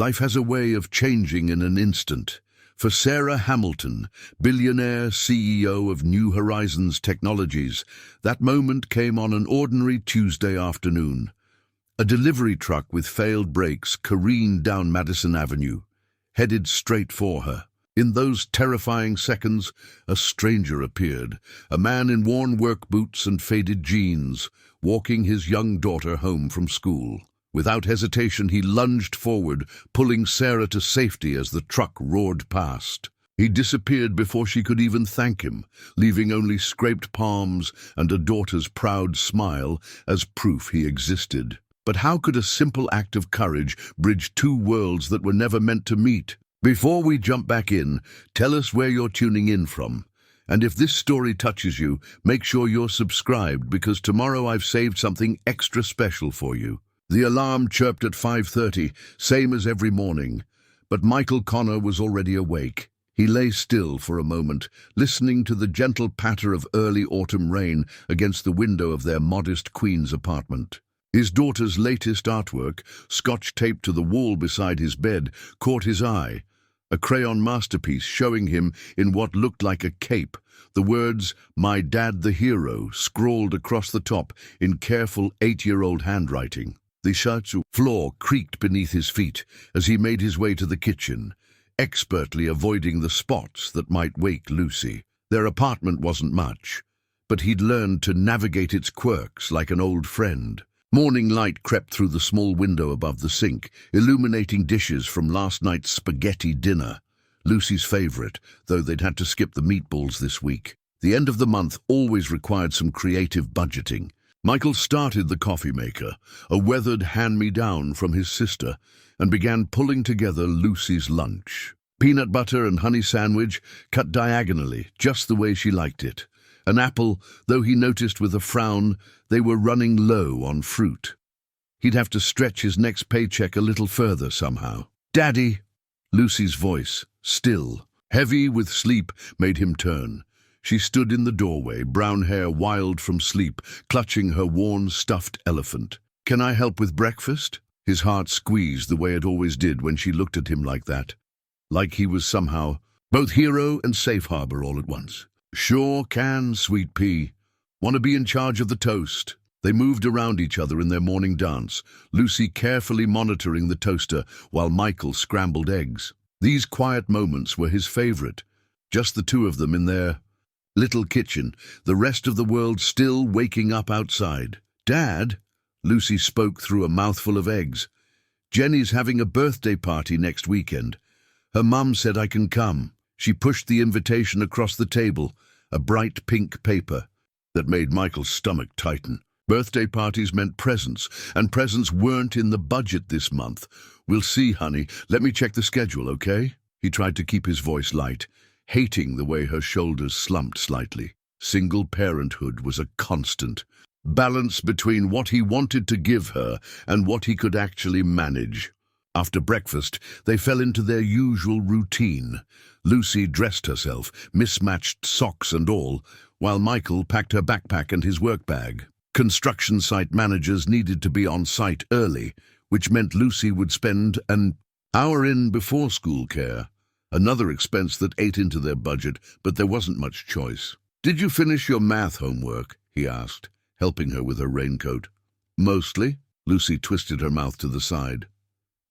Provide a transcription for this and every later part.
Life has a way of changing in an instant. For Sarah Hamilton, billionaire CEO of New Horizons Technologies, that moment came on an ordinary Tuesday afternoon. A delivery truck with failed brakes careened down Madison Avenue, headed straight for her. In those terrifying seconds, a stranger appeared, a man in worn work boots and faded jeans, walking his young daughter home from school. Without hesitation, he lunged forward, pulling Sarah to safety as the truck roared past. He disappeared before she could even thank him, leaving only scraped palms and a daughter's proud smile as proof he existed. But how could a simple act of courage bridge two worlds that were never meant to meet? Before we jump back in, tell us where you're tuning in from. And if this story touches you, make sure you're subscribed, because tomorrow I've saved something extra special for you. The alarm chirped at 5:30, same as every morning. But Michael Connor was already awake. He lay still for a moment, listening to the gentle patter of early autumn rain against the window of their modest Queens apartment. His daughter's latest artwork, scotch-taped to the wall beside his bed, caught his eye. A crayon masterpiece showing him in what looked like a cape, the words, "My Dad the Hero," scrawled across the top in careful 8-year-old handwriting. The shiatsu floor creaked beneath his feet as he made his way to the kitchen, expertly avoiding the spots that might wake Lucy. Their apartment wasn't much, but he'd learned to navigate its quirks like an old friend. Morning light crept through the small window above the sink, illuminating dishes from last night's spaghetti dinner, Lucy's favorite, though they'd had to skip the meatballs this week. The end of the month always required some creative budgeting. Michael started the coffee maker, a weathered hand-me-down from his sister, and began pulling together Lucy's lunch. Peanut butter and honey sandwich, cut diagonally, just the way she liked it. An apple, though he noticed with a frown they were running low on fruit. He'd have to stretch his next paycheck a little further somehow. "Daddy!" Lucy's voice, still, heavy with sleep, made him turn. She stood in the doorway, brown hair wild from sleep, clutching her worn stuffed elephant. "Can I help with breakfast?" His heart squeezed the way it always did when she looked at him like that. Like he was somehow both hero and safe harbor all at once. "Sure can, sweet pea. Want to be in charge of the toast?" They moved around each other in their morning dance, Lucy carefully monitoring the toaster while Michael scrambled eggs. These quiet moments were his favorite, just the two of them in their little kitchen, the rest of the world still waking up outside. "Dad," Lucy spoke through a mouthful of eggs, "Jenny's having a birthday party next weekend. Her mum said I can come." She pushed the invitation across the table, a bright pink paper that made Michael's stomach tighten. Birthday parties meant presents, and presents weren't in the budget this month. "We'll see, honey. Let me check the schedule, okay?" He tried to keep his voice light, hating the way her shoulders slumped slightly. Single parenthood was a constant. Balance between what he wanted to give her and what he could actually manage. After breakfast, they fell into their usual routine. Lucy dressed herself, mismatched socks and all, while Michael packed her backpack and his work bag. Construction site managers needed to be on site early, which meant Lucy would spend an hour in before school care. Another expense that ate into their budget, but there wasn't much choice. "Did you finish your math homework?" he asked, helping her with her raincoat. "Mostly." Lucy twisted her mouth to the side.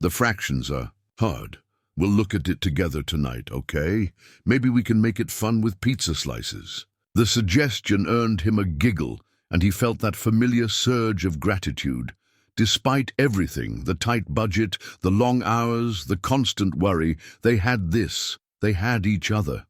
"The fractions are hard. We'll look at it together tonight, okay? Maybe we can make it fun with pizza slices." The suggestion earned him a giggle, and he felt that familiar surge of gratitude. Despite everything, the tight budget, the long hours, the constant worry, they had this. They had each other.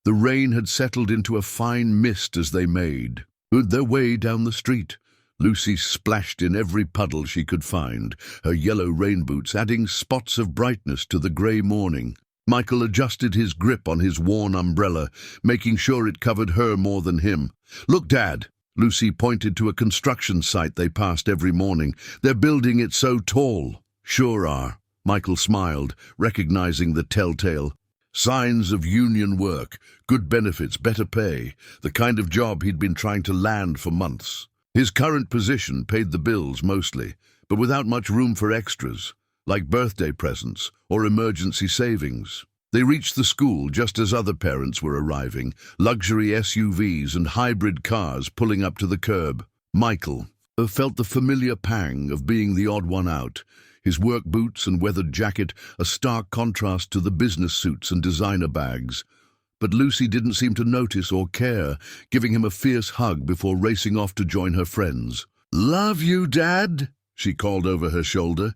The rain had settled into a fine mist as they made their way down the street. Lucy splashed in every puddle she could find, her yellow rain boots adding spots of brightness to the grey morning. Michael adjusted his grip on his worn umbrella, making sure it covered her more than him. "Look, Dad." Lucy pointed to a construction site they passed every morning. "They're building it so tall." "Sure are." Michael smiled, recognizing the telltale signs of union work, good benefits, better pay, the kind of job he'd been trying to land for months. His current position paid the bills mostly, but without much room for extras. like birthday presents or emergency savings. They reached the school just as other parents were arriving, luxury SUVs and hybrid cars pulling up to the curb. Michael felt the familiar pang of being the odd one out, his work boots and weathered jacket a stark contrast to the business suits and designer bags. But Lucy didn't seem to notice or care, giving him a fierce hug before racing off to join her friends. "Love you, Dad," she called over her shoulder.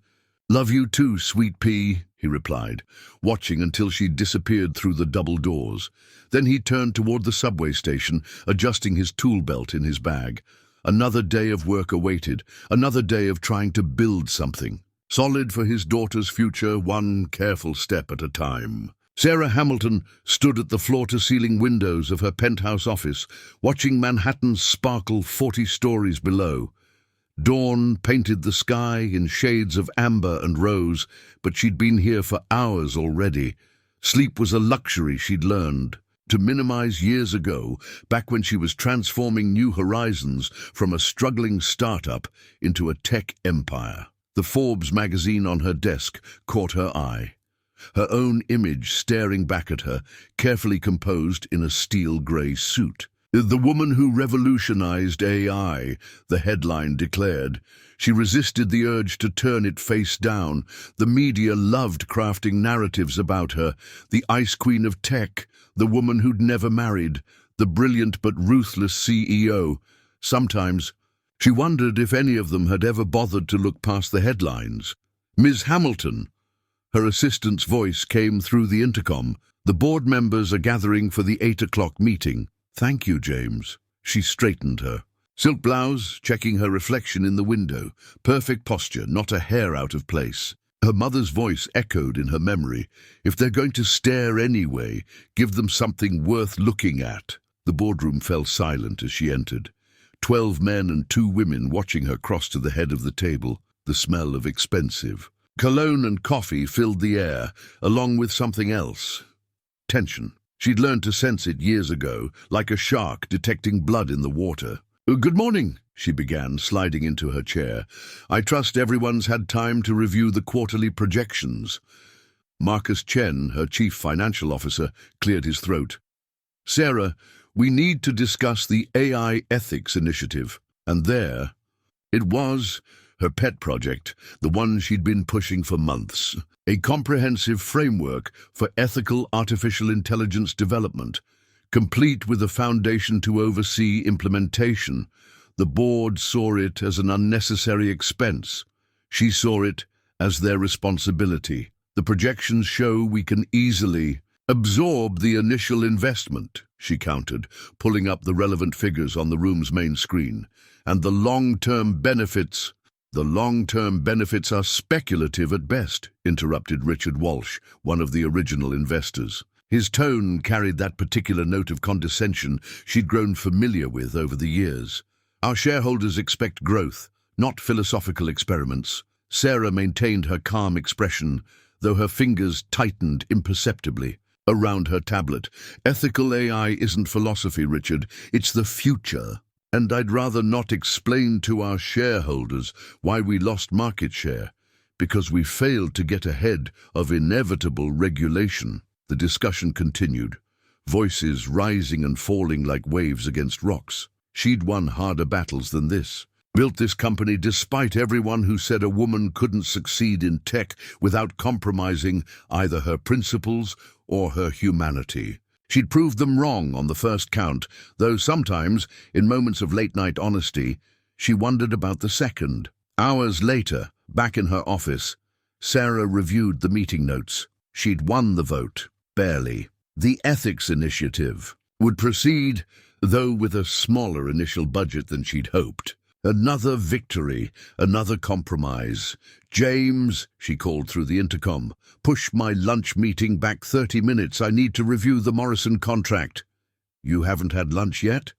"Love you too, sweet pea," he replied, watching until she disappeared through the double doors. Then he turned toward the subway station, adjusting his tool belt in his bag. Another day of work awaited, another day of trying to build something solid for his daughter's future, one careful step at a time. Sarah Hamilton stood at the floor-to-ceiling windows of her penthouse office, watching Manhattan sparkle 40 stories below. Dawn painted the sky in shades of amber and rose, but she'd been here for hours already. Sleep was a luxury she'd learned to minimize years ago, back when she was transforming New Horizons from a struggling startup into a tech empire. The Forbes magazine on her desk caught her eye. Her own image staring back at her, carefully composed in a steel-grey suit. "The woman who revolutionized AI," the headline declared. She resisted the urge to turn it face down. The media loved crafting narratives about her. The ice queen of tech, the woman who'd never married, the brilliant but ruthless CEO. Sometimes she wondered if any of them had ever bothered to look past the headlines. "Ms. Hamilton." Her assistant's voice came through the intercom. "The board members are gathering for the 8 o'clock meeting." "Thank you, James." She straightened her silk blouse, checking her reflection in the window. Perfect posture, not a hair out of place. Her mother's voice echoed in her memory. "If they're going to stare anyway, give them something worth looking at." The boardroom fell silent as she entered. 12 men and 2 women watching her cross to the head of the table. The smell of expensive cologne and coffee filled the air, along with something else. Tension. She'd learned to sense it years ago, like a shark detecting blood in the water. "Good morning," she began, sliding into her chair. "I trust everyone's had time to review the quarterly projections." Marcus Chen, her chief financial officer, cleared his throat. "Sarah, we need to discuss the AI ethics initiative." And there it was, her pet project, the one she'd been pushing for months. A comprehensive framework for ethical artificial intelligence development, complete with a foundation to oversee implementation. The board saw it as an unnecessary expense. She saw it as their responsibility. "The projections show we can easily absorb the initial investment," she countered, pulling up the relevant figures on the room's main screen. "And the long-term benefits..." "The long-term benefits are speculative at best," interrupted Richard Walsh, one of the original investors. His tone carried that particular note of condescension she'd grown familiar with over the years. "Our shareholders expect growth, not philosophical experiments." Sarah maintained her calm expression, though her fingers tightened imperceptibly around her tablet. "Ethical AI isn't philosophy, Richard. It's the future. And I'd rather not explain to our shareholders why we lost market share, because we failed to get ahead of inevitable regulation." The discussion continued, voices rising and falling like waves against rocks. She'd won harder battles than this. Built this company despite everyone who said a woman couldn't succeed in tech without compromising either her principles or her humanity. She'd proved them wrong on the first count, though sometimes, in moments of late-night honesty, she wondered about the second. Hours later, back in her office, Sarah reviewed the meeting notes. She'd won the vote, barely. The ethics initiative would proceed, though with a smaller initial budget than she'd hoped. Another victory, another compromise. "James," she called through the intercom, "push my lunch meeting back 30 minutes. I need to review the Morrison contract." "You haven't had lunch yet?"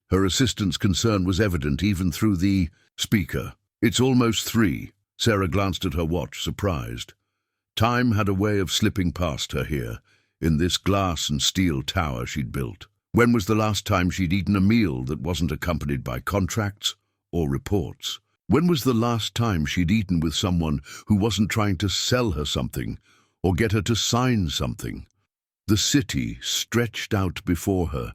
Her assistant's concern was evident even through the speaker. "It's almost 3. Sarah glanced at her watch, surprised. Time had a way of slipping past her here, in this glass and steel tower she'd built. When was the last time she'd eaten a meal that wasn't accompanied by contracts or reports? When was the last time she'd eaten with someone who wasn't trying to sell her something or get her to sign something? The city stretched out before her,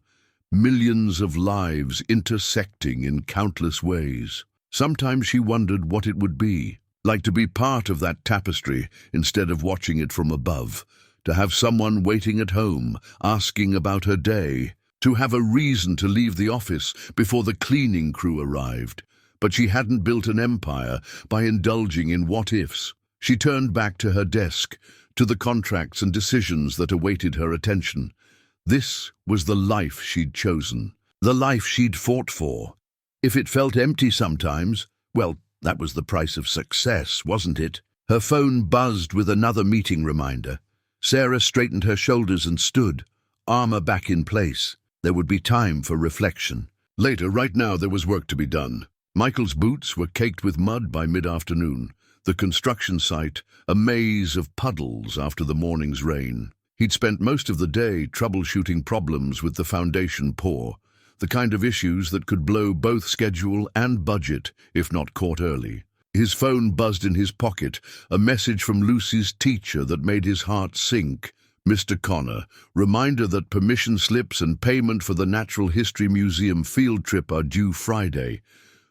millions of lives intersecting in countless ways. Sometimes she wondered what it would be, like to be part of that tapestry instead of watching it from above, to have someone waiting at home, asking about her day, to have a reason to leave the office before the cleaning crew arrived. But she hadn't built an empire by indulging in what-ifs. She turned back to her desk, to the contracts and decisions that awaited her attention. This was the life she'd chosen, the life she'd fought for. If it felt empty sometimes, well, that was the price of success, wasn't it? Her phone buzzed with another meeting reminder. Sarah straightened her shoulders and stood, armor back in place. There would be time for reflection. Later, right now, there was work to be done. Michael's boots were caked with mud by mid-afternoon. The construction site, a maze of puddles after the morning's rain. He'd spent most of the day troubleshooting problems with the foundation pour, the kind of issues that could blow both schedule and budget if not caught early. His phone buzzed in his pocket, a message from Lucy's teacher that made his heart sink. Mr. Connor, reminder that permission slips and payment for the Natural History Museum field trip are due Friday.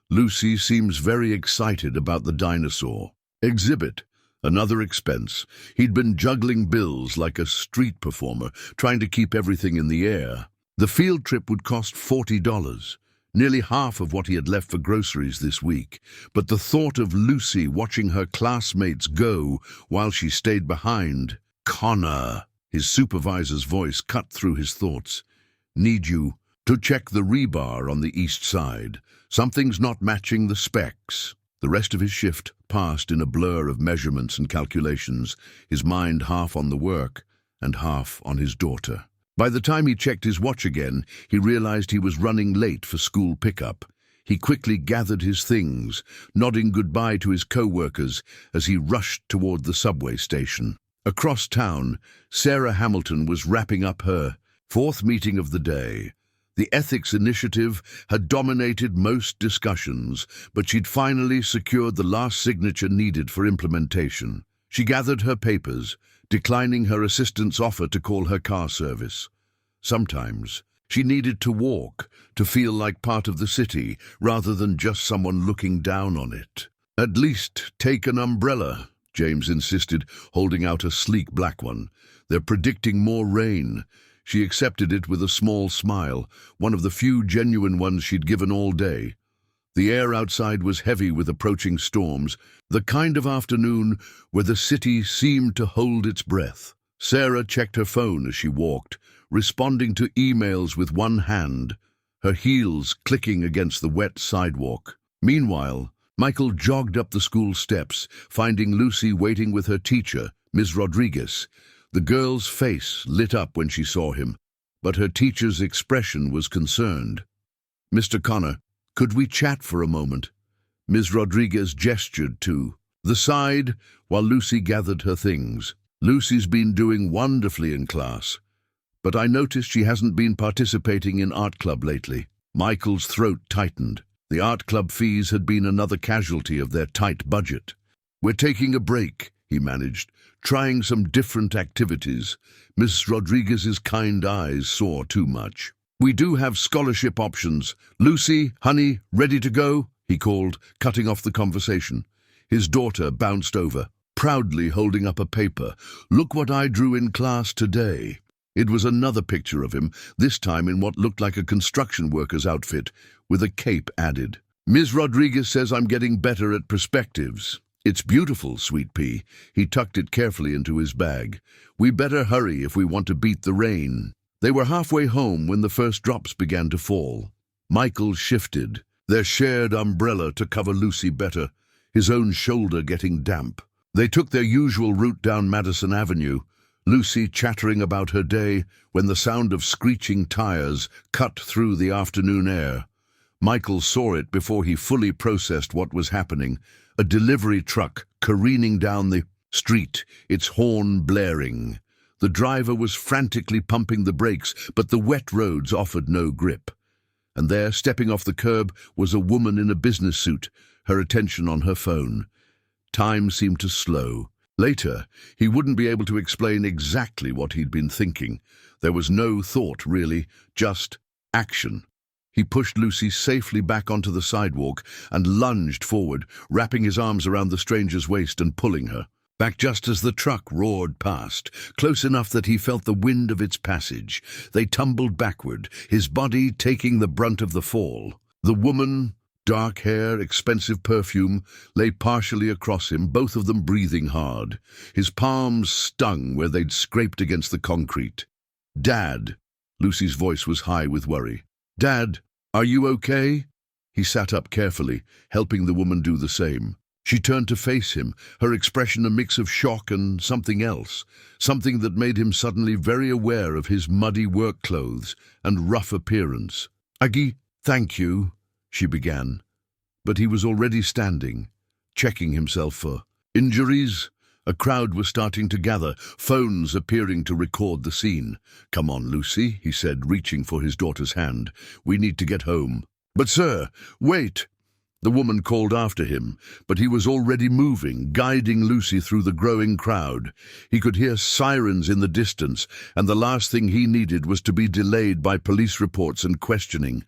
Lucy seems very excited about the dinosaur exhibit. Another expense. He'd been juggling bills like a street performer, trying to keep everything in the air. The field trip would cost $40, nearly half of what he had left for groceries this week. But the thought of Lucy watching her classmates go while she stayed behind. Connor, his supervisor's voice cut through his thoughts. Need you to check the rebar on the east side. Something's not matching the specs. The rest of his shift passed in a blur of measurements and calculations, his mind half on the work and half on his daughter. By the time he checked his watch again, he realized he was running late for school pickup. He quickly gathered his things, nodding goodbye to his co-workers as he rushed toward the subway station. Across town, Sarah Hamilton was wrapping up her fourth meeting of the day. The ethics initiative had dominated most discussions, but she'd finally secured the last signature needed for implementation. She gathered her papers, declining her assistant's offer to call her car service. Sometimes she needed to walk, to feel like part of the city, rather than just someone looking down on it. At least take an umbrella, James insisted, holding out a sleek black one. They're predicting more rain. She accepted it with a small smile, one of the few genuine ones she'd given all day. The air outside was heavy with approaching storms, the kind of afternoon where the city seemed to hold its breath. Sarah checked her phone as she walked, responding to emails with one hand, her heels clicking against the wet sidewalk. Meanwhile, Michael jogged up the school steps, finding Lucy waiting with her teacher, Ms. Rodriguez. The girl's face lit up when she saw him, but her teacher's expression was concerned. "Mr. Connor, could we chat for a moment?" Ms. Rodriguez gestured to the side while Lucy gathered her things. "Lucy's been doing wonderfully in class, but I noticed she hasn't been participating in art club lately." Michael's throat tightened. The art club fees had been another casualty of their tight budget. "We're taking a break," he managed, "trying some different activities." Miss Rodriguez's kind eyes saw too much. "We do have scholarship options. Lucy, honey, ready to go?" he called, cutting off the conversation. His daughter bounced over, proudly holding up a paper. "Look what I drew in class today." It was another picture of him, this time in what looked like a construction worker's outfit, with a cape added. "Ms. Rodriguez says I'm getting better at perspectives." "It's beautiful, sweet pea." He tucked it carefully into his bag. "We better hurry if we want to beat the rain." They were halfway home when the first drops began to fall. Michael shifted, their shared umbrella to cover Lucy better, his own shoulder getting damp. They took their usual route down Madison Avenue, Lucy chattering about her day when the sound of screeching tires cut through the afternoon air. Michael saw it before he fully processed what was happening. A delivery truck careening down the street, its horn blaring. The driver was frantically pumping the brakes, but the wet roads offered no grip. And there, stepping off the curb, was a woman in a business suit, her attention on her phone. Time seemed to slow. Later, he wouldn't be able to explain exactly what he'd been thinking. There was no thought, really, just action. He pushed Lucy safely back onto the sidewalk and lunged forward, wrapping his arms around the stranger's waist and pulling her back just as the truck roared past, close enough that he felt the wind of its passage. They tumbled backward, his body taking the brunt of the fall. The woman, dark hair, expensive perfume, lay partially across him, both of them breathing hard. His palms stung where they'd scraped against the concrete. "Dad," Lucy's voice was high with worry. "Dad, are you okay?" He sat up carefully, helping the woman do the same. She turned to face him, her expression a mix of shock and something else, something that made him suddenly very aware of his muddy work clothes and rough appearance. "Aggie, thank you," she began, but he was already standing, checking himself for injuries. A crowd was starting to gather, phones appearing to record the scene. "Come on, Lucy," he said, reaching for his daughter's hand. "We need to get home." "But sir, wait!" The woman called after him, but he was already moving, guiding Lucy through the growing crowd. He could hear sirens in the distance, and the last thing he needed was to be delayed by police reports and questioning.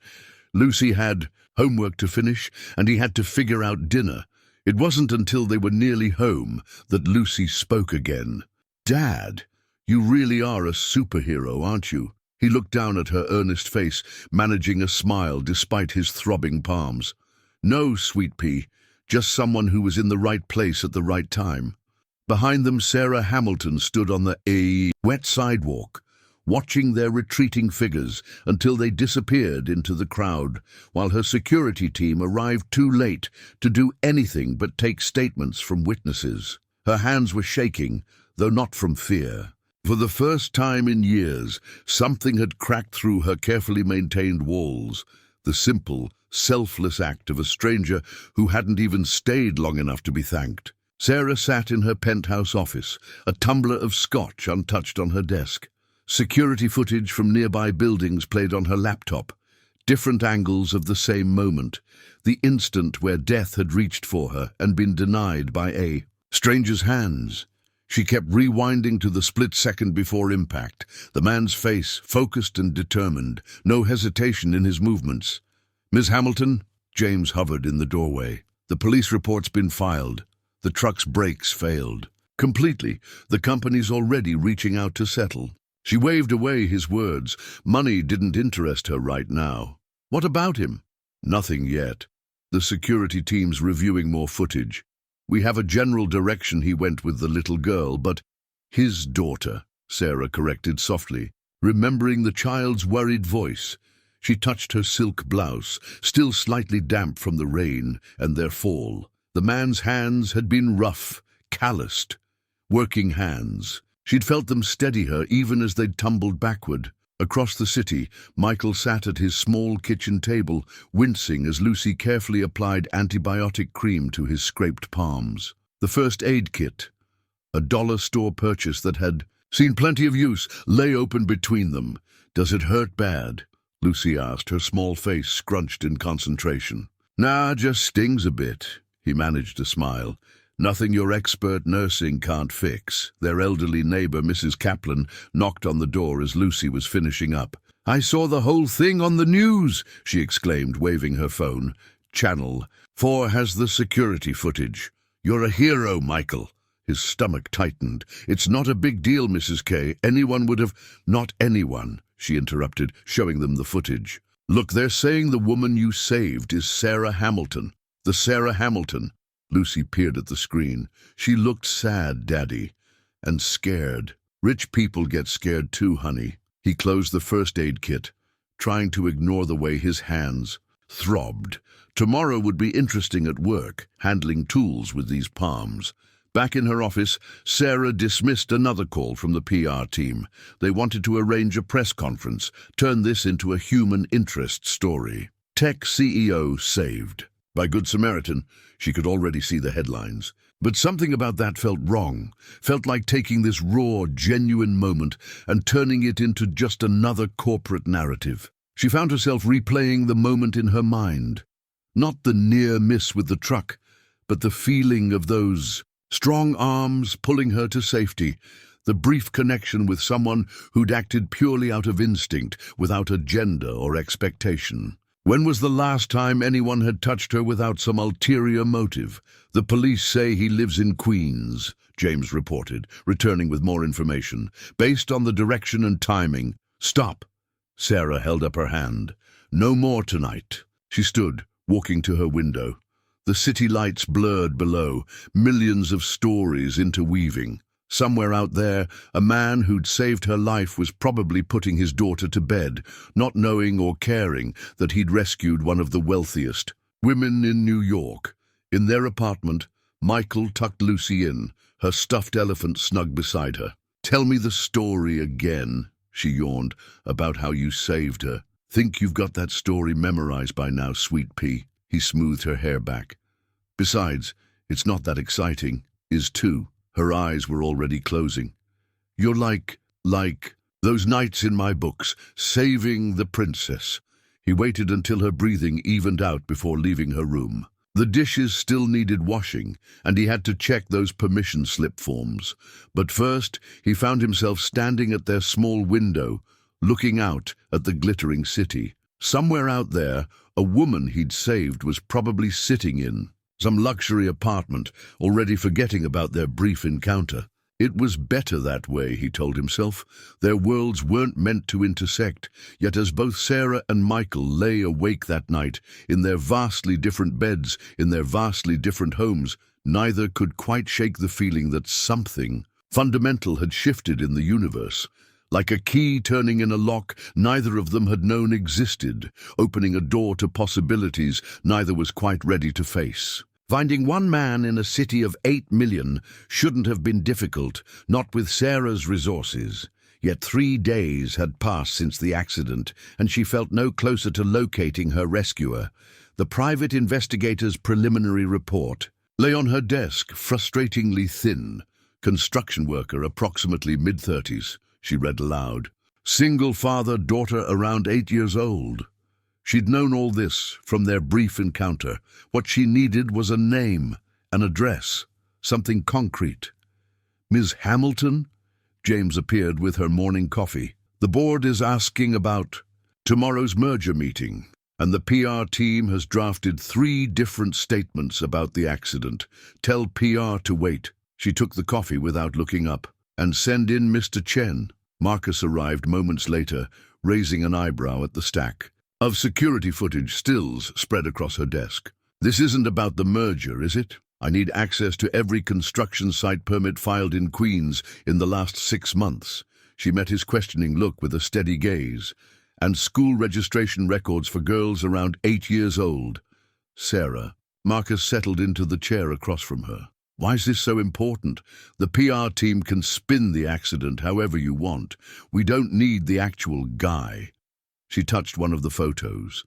Lucy had homework to finish, and he had to figure out dinner. It wasn't until they were nearly home that Lucy spoke again. "Dad, you really are a superhero, aren't you?" He looked down at her earnest face, managing a smile despite his throbbing palms. "No, sweet pea, just someone who was in the right place at the right time." Behind them, Sarah Hamilton stood on the wet sidewalk, watching their retreating figures until they disappeared into the crowd, while her security team arrived too late to do anything but take statements from witnesses. Her hands were shaking, though not from fear. For the first time in years, something had cracked through her carefully maintained walls. The simple, selfless act of a stranger who hadn't even stayed long enough to be thanked. Sarah sat in her penthouse office, a tumbler of scotch untouched on her desk. Security footage from nearby buildings played on her laptop. Different angles of the same moment, the instant where death had reached for her and been denied by a stranger's hands. She kept rewinding to the split second before impact, the man's face focused and determined, no hesitation in his movements. "Ms. Hamilton?" James hovered in the doorway. "The police report's been filed. The truck's brakes failed. Completely. The company's already reaching out to settle." She waved away his words. Money didn't interest her right now. "What about him?" "Nothing yet. The security team's reviewing more footage. We have a general direction he went with the little girl, but—" "His daughter," Sarah corrected softly, remembering the child's worried voice. She touched her silk blouse, still slightly damp from the rain and their fall. The man's hands had been rough, calloused, working hands. She'd felt them steady her even as they'd tumbled backward. Across the city, Michael sat at his small kitchen table, wincing as Lucy carefully applied antibiotic cream to his scraped palms. The first aid kit, a dollar store purchase that had seen plenty of use, lay open between them. "Does it hurt bad?" Lucy asked, her small face scrunched in concentration. "Nah, just stings a bit." He managed a smile. "Nothing your expert nursing can't fix." Their elderly neighbor, Mrs. Kaplan, knocked on the door as Lucy was finishing up. "I saw the whole thing on the news," she exclaimed, waving her phone. "Channel 4 has the security footage. You're a hero, Michael." His stomach tightened. "It's not a big deal, Mrs. K. Anyone would have—" "Not anyone," she interrupted, showing them the footage. "Look, they're saying the woman you saved is Sarah Hamilton. The Sarah Hamilton." Lucy peered at the screen. She looked sad, Daddy, and scared. "Rich people get scared too, honey." He closed the first aid kit, trying to ignore the way his hands throbbed. Tomorrow would be interesting at work, handling tools with these palms. Back in her office, Sarah dismissed another call from the PR team. They wanted to arrange a press conference, turn this into a human interest story. Tech CEO saved. By Good Samaritan, she could already see the headlines. But something about that felt wrong, felt like taking this raw, genuine moment and turning it into just another corporate narrative. She found herself replaying the moment in her mind. Not the near miss with the truck, but the feeling of those strong arms pulling her to safety, the brief connection with someone who'd acted purely out of instinct, without agenda or expectation. When was the last time anyone had touched her without some ulterior motive? The police say he lives in Queens, James reported, returning with more information. Based on the direction and timing. Stop! Sarah held up her hand. No more tonight. She stood, walking to her window. The city lights blurred below, millions of stories interweaving. Somewhere out there, a man who'd saved her life was probably putting his daughter to bed, not knowing or caring that he'd rescued one of the wealthiest women in New York. In their apartment, Michael tucked Lucy in, her stuffed elephant snug beside her. "Tell me the story again," she yawned, "about how you saved her." "Think you've got that story memorized by now, sweet pea." He smoothed her hair back. "Besides, it's not that exciting. Is too." Her eyes were already closing. "You're like those nights in my books, saving the princess." He waited until her breathing evened out before leaving her room. The dishes still needed washing, and he had to check those permission slip forms. But first, he found himself standing at their small window, looking out at the glittering city. Somewhere out there, a woman he'd saved was probably sitting in some luxury apartment, already forgetting about their brief encounter. It was better that way, he told himself. Their worlds weren't meant to intersect, yet as both Sarah and Michael lay awake that night, in their vastly different beds, in their vastly different homes, neither could quite shake the feeling that something fundamental had shifted in the universe. Like a key turning in a lock neither of them had known existed, opening a door to possibilities neither was quite ready to face. Finding one man in a city of 8 million shouldn't have been difficult, not with Sarah's resources. Yet 3 days had passed since the accident, and she felt no closer to locating her rescuer. The private investigator's preliminary report lay on her desk, frustratingly thin. "Construction worker, approximately mid-30s," she read aloud. "Single father, daughter around 8 years old." She'd known all this from their brief encounter. What she needed was a name, an address, something concrete. "Ms. Hamilton?" James appeared with her morning coffee. "The board is asking about tomorrow's merger meeting, and the PR team has drafted 3 different statements about the accident. Tell PR to wait." She took the coffee without looking up. "And send in Mr. Chen." Marcus arrived moments later, raising an eyebrow at the stack of security footage stills spread across her desk. "This isn't about the merger, is it? I need access to every construction site permit filed in Queens in the last 6 months." She met his questioning look with a steady gaze. "And school registration records for girls around 8 years old." "Sarah." Marcus settled into the chair across from her. "Why is this so important? The PR team can spin the accident however you want. We don't need the actual guy." She touched one of the photos.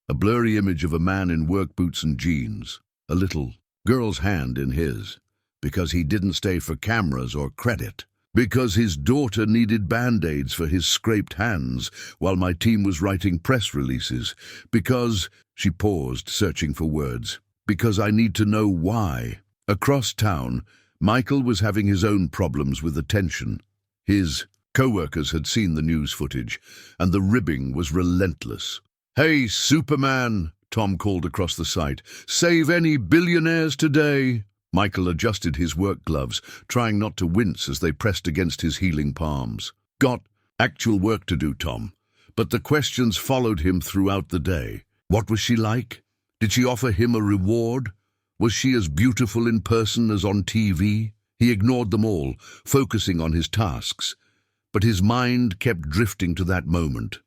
A blurry image of a man in work boots and jeans, a little girl's hand in his. Because he didn't stay for cameras or credit. Because his daughter needed band-aids for his scraped hands while my team was writing press releases. Because, she paused, searching for words, because I need to know why. Across town, Michael was having his own problems with attention. His co-workers had seen the news footage, and the ribbing was relentless. "Hey, Superman," Tom called across the site. "Save any billionaires today." Michael adjusted his work gloves, trying not to wince as they pressed against his healing palms. "Got actual work to do, Tom." But the questions followed him throughout the day. What was she like? Did she offer him a reward? Was she as beautiful in person as on TV? He ignored them all, focusing on his tasks. But his mind kept drifting to that moment.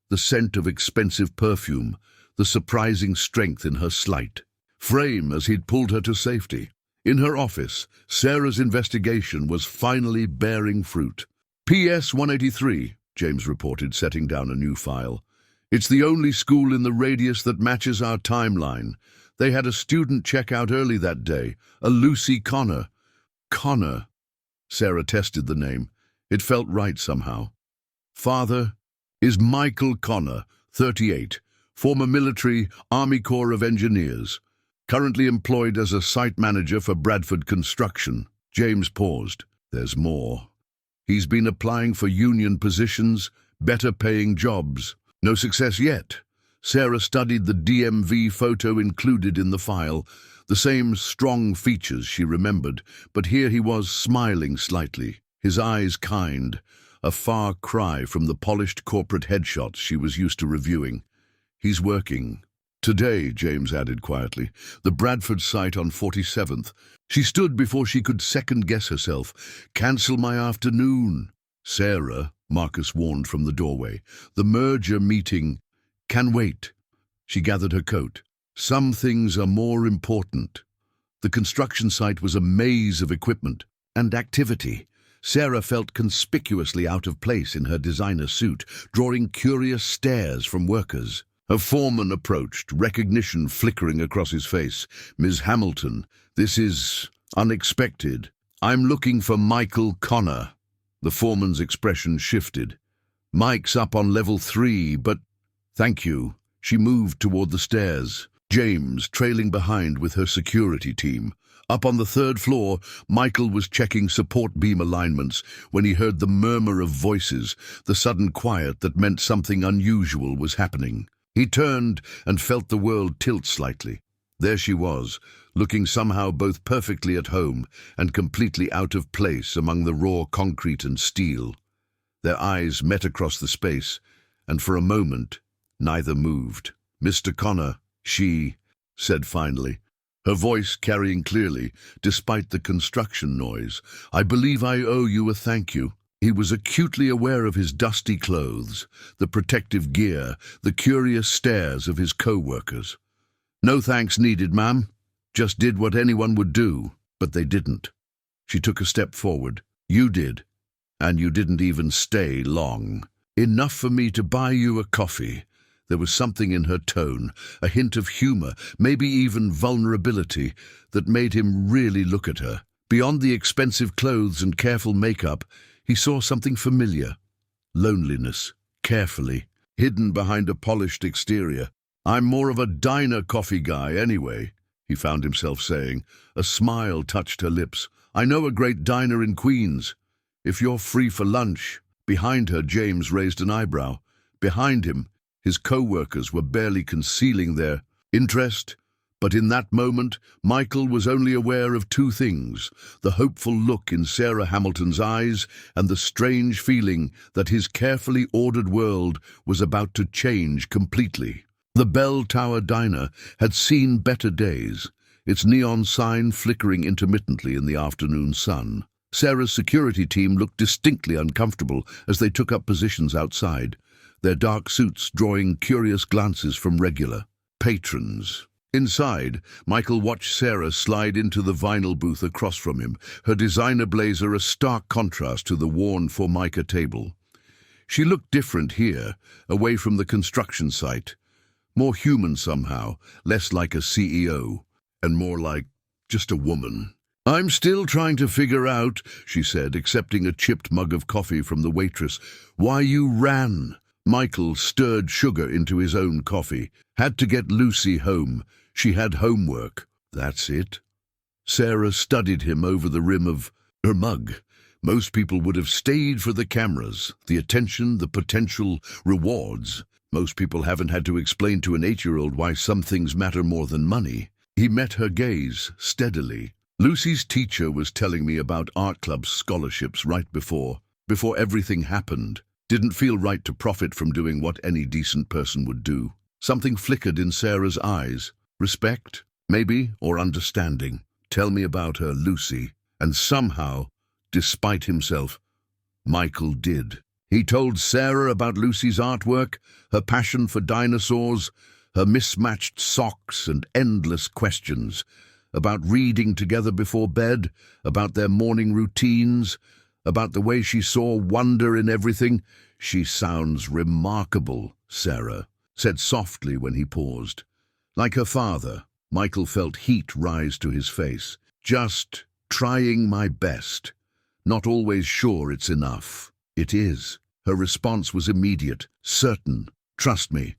The scent of expensive perfume, the surprising strength in her slight frame as he'd pulled her to safety. In her office, Sarah's investigation was finally bearing fruit. "PS 183, James reported, setting down a new file. "It's the only school in the radius that matches our timeline. They had a student check out early that day, a Lucy Connor." Connor. Sarah tested the name. It felt right somehow. "Father is Michael Connor, 38, former military, Army Corps of Engineers, currently employed as a site manager for Bradford Construction. James paused. There's more. He's been applying for union positions, better-paying jobs. No success yet. Sarah studied the DMV photo included in the file, the same strong features she remembered, but here he was smiling slightly, his eyes kind, a far cry from the polished corporate headshots she was used to reviewing. He's working. Today, James added quietly, the Bradford site on 47th. She stood before she could second-guess herself. Cancel my afternoon. Sarah, Marcus warned from the doorway. The merger meeting can wait. She gathered her coat. Some things are more important. The construction site was a maze of equipment and activity. Sarah felt conspicuously out of place in her designer suit, drawing curious stares from workers. Her foreman approached, recognition flickering across his face. Ms. Hamilton, this is unexpected. I'm looking for Michael Connor. The foreman's expression shifted. Mike's up on level 3, but... Thank you. She moved toward the stairs, James trailing behind with her security team. Up on the 3rd floor, Michael was checking support beam alignments when he heard the murmur of voices, the sudden quiet that meant something unusual was happening. He turned and felt the world tilt slightly. There she was, looking somehow both perfectly at home and completely out of place among the raw concrete and steel. Their eyes met across the space, and for a moment, neither moved. Mr. Connor, she said finally, her voice carrying clearly, despite the construction noise. I believe I owe you a thank you. He was acutely aware of his dusty clothes, the protective gear, the curious stares of his co-workers. No thanks needed, ma'am. Just did what anyone would do, but they didn't. She took a step forward. You did, and you didn't even stay long. Enough for me to buy you a coffee. There was something in her tone, a hint of humor, maybe even vulnerability, that made him really look at her. Beyond the expensive clothes and careful makeup, he saw something familiar. Loneliness, carefully, hidden behind a polished exterior. I'm more of a diner coffee guy anyway, he found himself saying. A smile touched her lips. I know a great diner in Queens. If you're free for lunch. Behind her, James raised an eyebrow. Behind him, his co-workers were barely concealing their interest. But in that moment, Michael was only aware of two things, the hopeful look in Sarah Hamilton's eyes and the strange feeling that his carefully ordered world was about to change completely. The Bell Tower Diner had seen better days, its neon sign flickering intermittently in the afternoon sun. Sarah's security team looked distinctly uncomfortable as they took up positions outside, their dark suits drawing curious glances from regular patrons. Inside, Michael watched Sarah slide into the vinyl booth across from him, her designer blazer a stark contrast to the worn Formica table. She looked different here, away from the construction site. More human somehow, less like a CEO, and more like just a woman. I'm still trying to figure out, she said, accepting a chipped mug of coffee from the waitress, why you ran. Michael stirred sugar into his own coffee. Had to get Lucy home. She had homework. That's it. Sarah studied him over the rim of her mug. Most people would have stayed for the cameras, the attention, the potential rewards. Most people haven't had to explain to an 8-year-old why some things matter more than money. He met her gaze steadily. Lucy's teacher was telling me about art club scholarships right before everything happened. Didn't feel right to profit from doing what any decent person would do. Something flickered in Sarah's eyes. Respect, maybe, or understanding. Tell me about her, Lucy. And somehow, despite himself, Michael did. He told Sarah about Lucy's artwork, her passion for dinosaurs, her mismatched socks and endless questions, about reading together before bed, about their morning routines, about the way she saw wonder in everything. She sounds remarkable, Sarah said softly when he paused. Like her father, Michael felt heat rise to his face. Just trying my best. Not always sure it's enough. It is. Her response was immediate, certain. Trust me.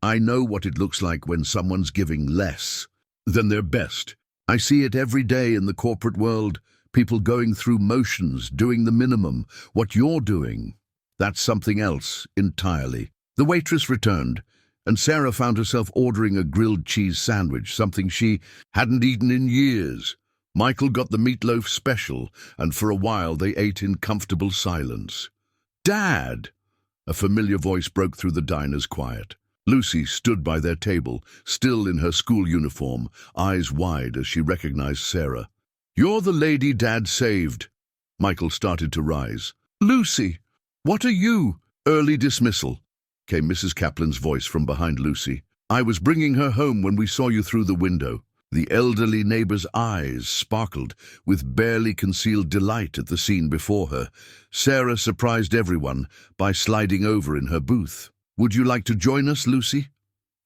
I know what it looks like when someone's giving less than their best. I see it every day in the corporate world, people going through motions, doing the minimum. What you're doing, that's something else entirely. The waitress returned, and Sarah found herself ordering a grilled cheese sandwich, something she hadn't eaten in years. Michael got the meatloaf special, and for a while they ate in comfortable silence. "Dad!" A familiar voice broke through the diner's quiet. Lucy stood by their table, still in her school uniform, eyes wide as she recognized Sarah. "You're the lady Dad saved." Michael started to rise. "Lucy, what are you?" "Early dismissal," came Mrs. Kaplan's voice from behind Lucy. "I was bringing her home when we saw you through the window." The elderly neighbor's eyes sparkled with barely concealed delight at the scene before her. Sarah surprised everyone by sliding over in her booth. "Would you like to join us, Lucy?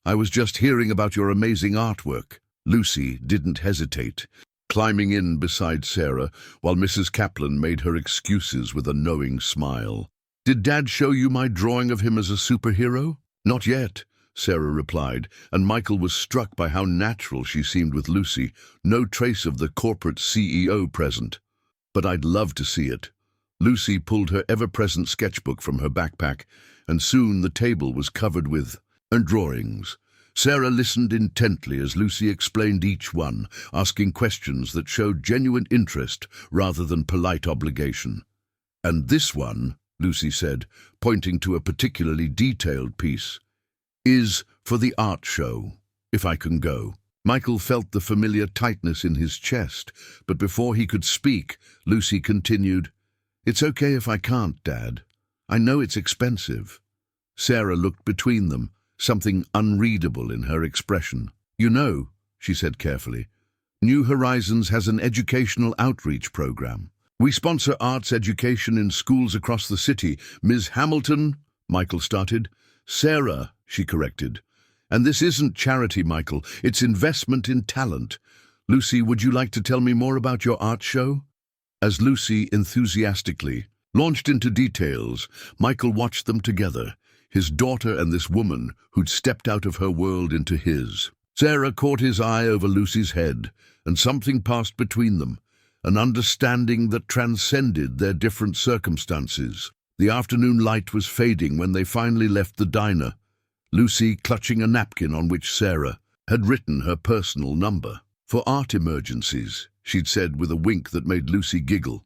I was just hearing about your amazing artwork." Lucy didn't hesitate, climbing in beside Sarah while Mrs. Kaplan made her excuses with a knowing smile. "Did Dad show you my drawing of him as a superhero?" "Not yet," Sarah replied, and Michael was struck by how natural she seemed with Lucy, no trace of the corporate CEO present. "But I'd love to see it." Lucy pulled her ever-present sketchbook from her backpack, and soon the table was covered with drawings. Sarah listened intently as Lucy explained each one, asking questions that showed genuine interest rather than polite obligation. "And this one," Lucy said, pointing to a particularly detailed piece, "is for the art show, if I can go." Michael felt the familiar tightness in his chest, but before he could speak, Lucy continued, "It's okay if I can't, Dad. I know it's expensive." Sarah looked between them, something unreadable in her expression. "You know," she said carefully, "New Horizons has an educational outreach program. We sponsor arts education in schools across the city." "Ms. Hamilton," Michael started. "Sarah," she corrected. "And this isn't charity, Michael. It's investment in talent. Lucy, would you like to tell me more about your art show?" As Lucy enthusiastically launched into details, Michael watched them together, his daughter and this woman who'd stepped out of her world into his. Sarah caught his eye over Lucy's head, and something passed between them, an understanding that transcended their different circumstances. The afternoon light was fading when they finally left the diner, Lucy clutching a napkin on which Sarah had written her personal number. "For art emergencies," she'd said with a wink that made Lucy giggle.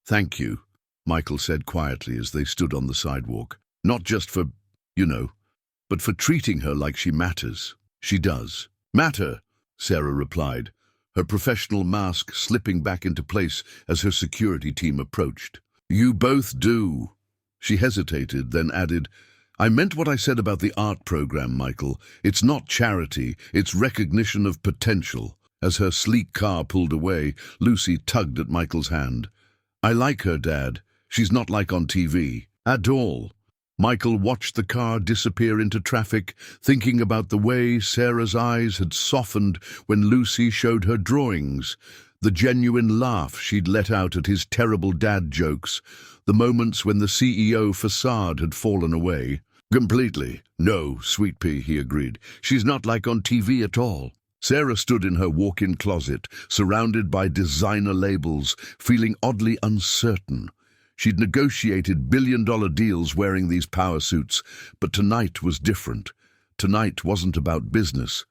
"Thank you," Michael said quietly as they stood on the sidewalk. "Not just for, but for treating her like she matters." "She does." "Matter," Sarah replied, her professional mask slipping back into place as her security team approached. "You both do." She hesitated, then added, "I meant what I said about the art program, Michael. It's not charity, it's recognition of potential." As her sleek car pulled away, Lucy tugged at Michael's hand. "I like her, Dad. She's not like on TV. At all." Michael watched the car disappear into traffic, thinking about the way Sarah's eyes had softened when Lucy showed her drawings, the genuine laugh she'd let out at his terrible dad jokes, the moments when the CEO facade had fallen away. "Completely. No, sweet pea," he agreed. "She's not like on TV at all." Sarah stood in her walk-in closet, surrounded by designer labels, feeling oddly uncertain. She'd negotiated billion-dollar deals wearing these power suits, but tonight was different. Tonight wasn't about business.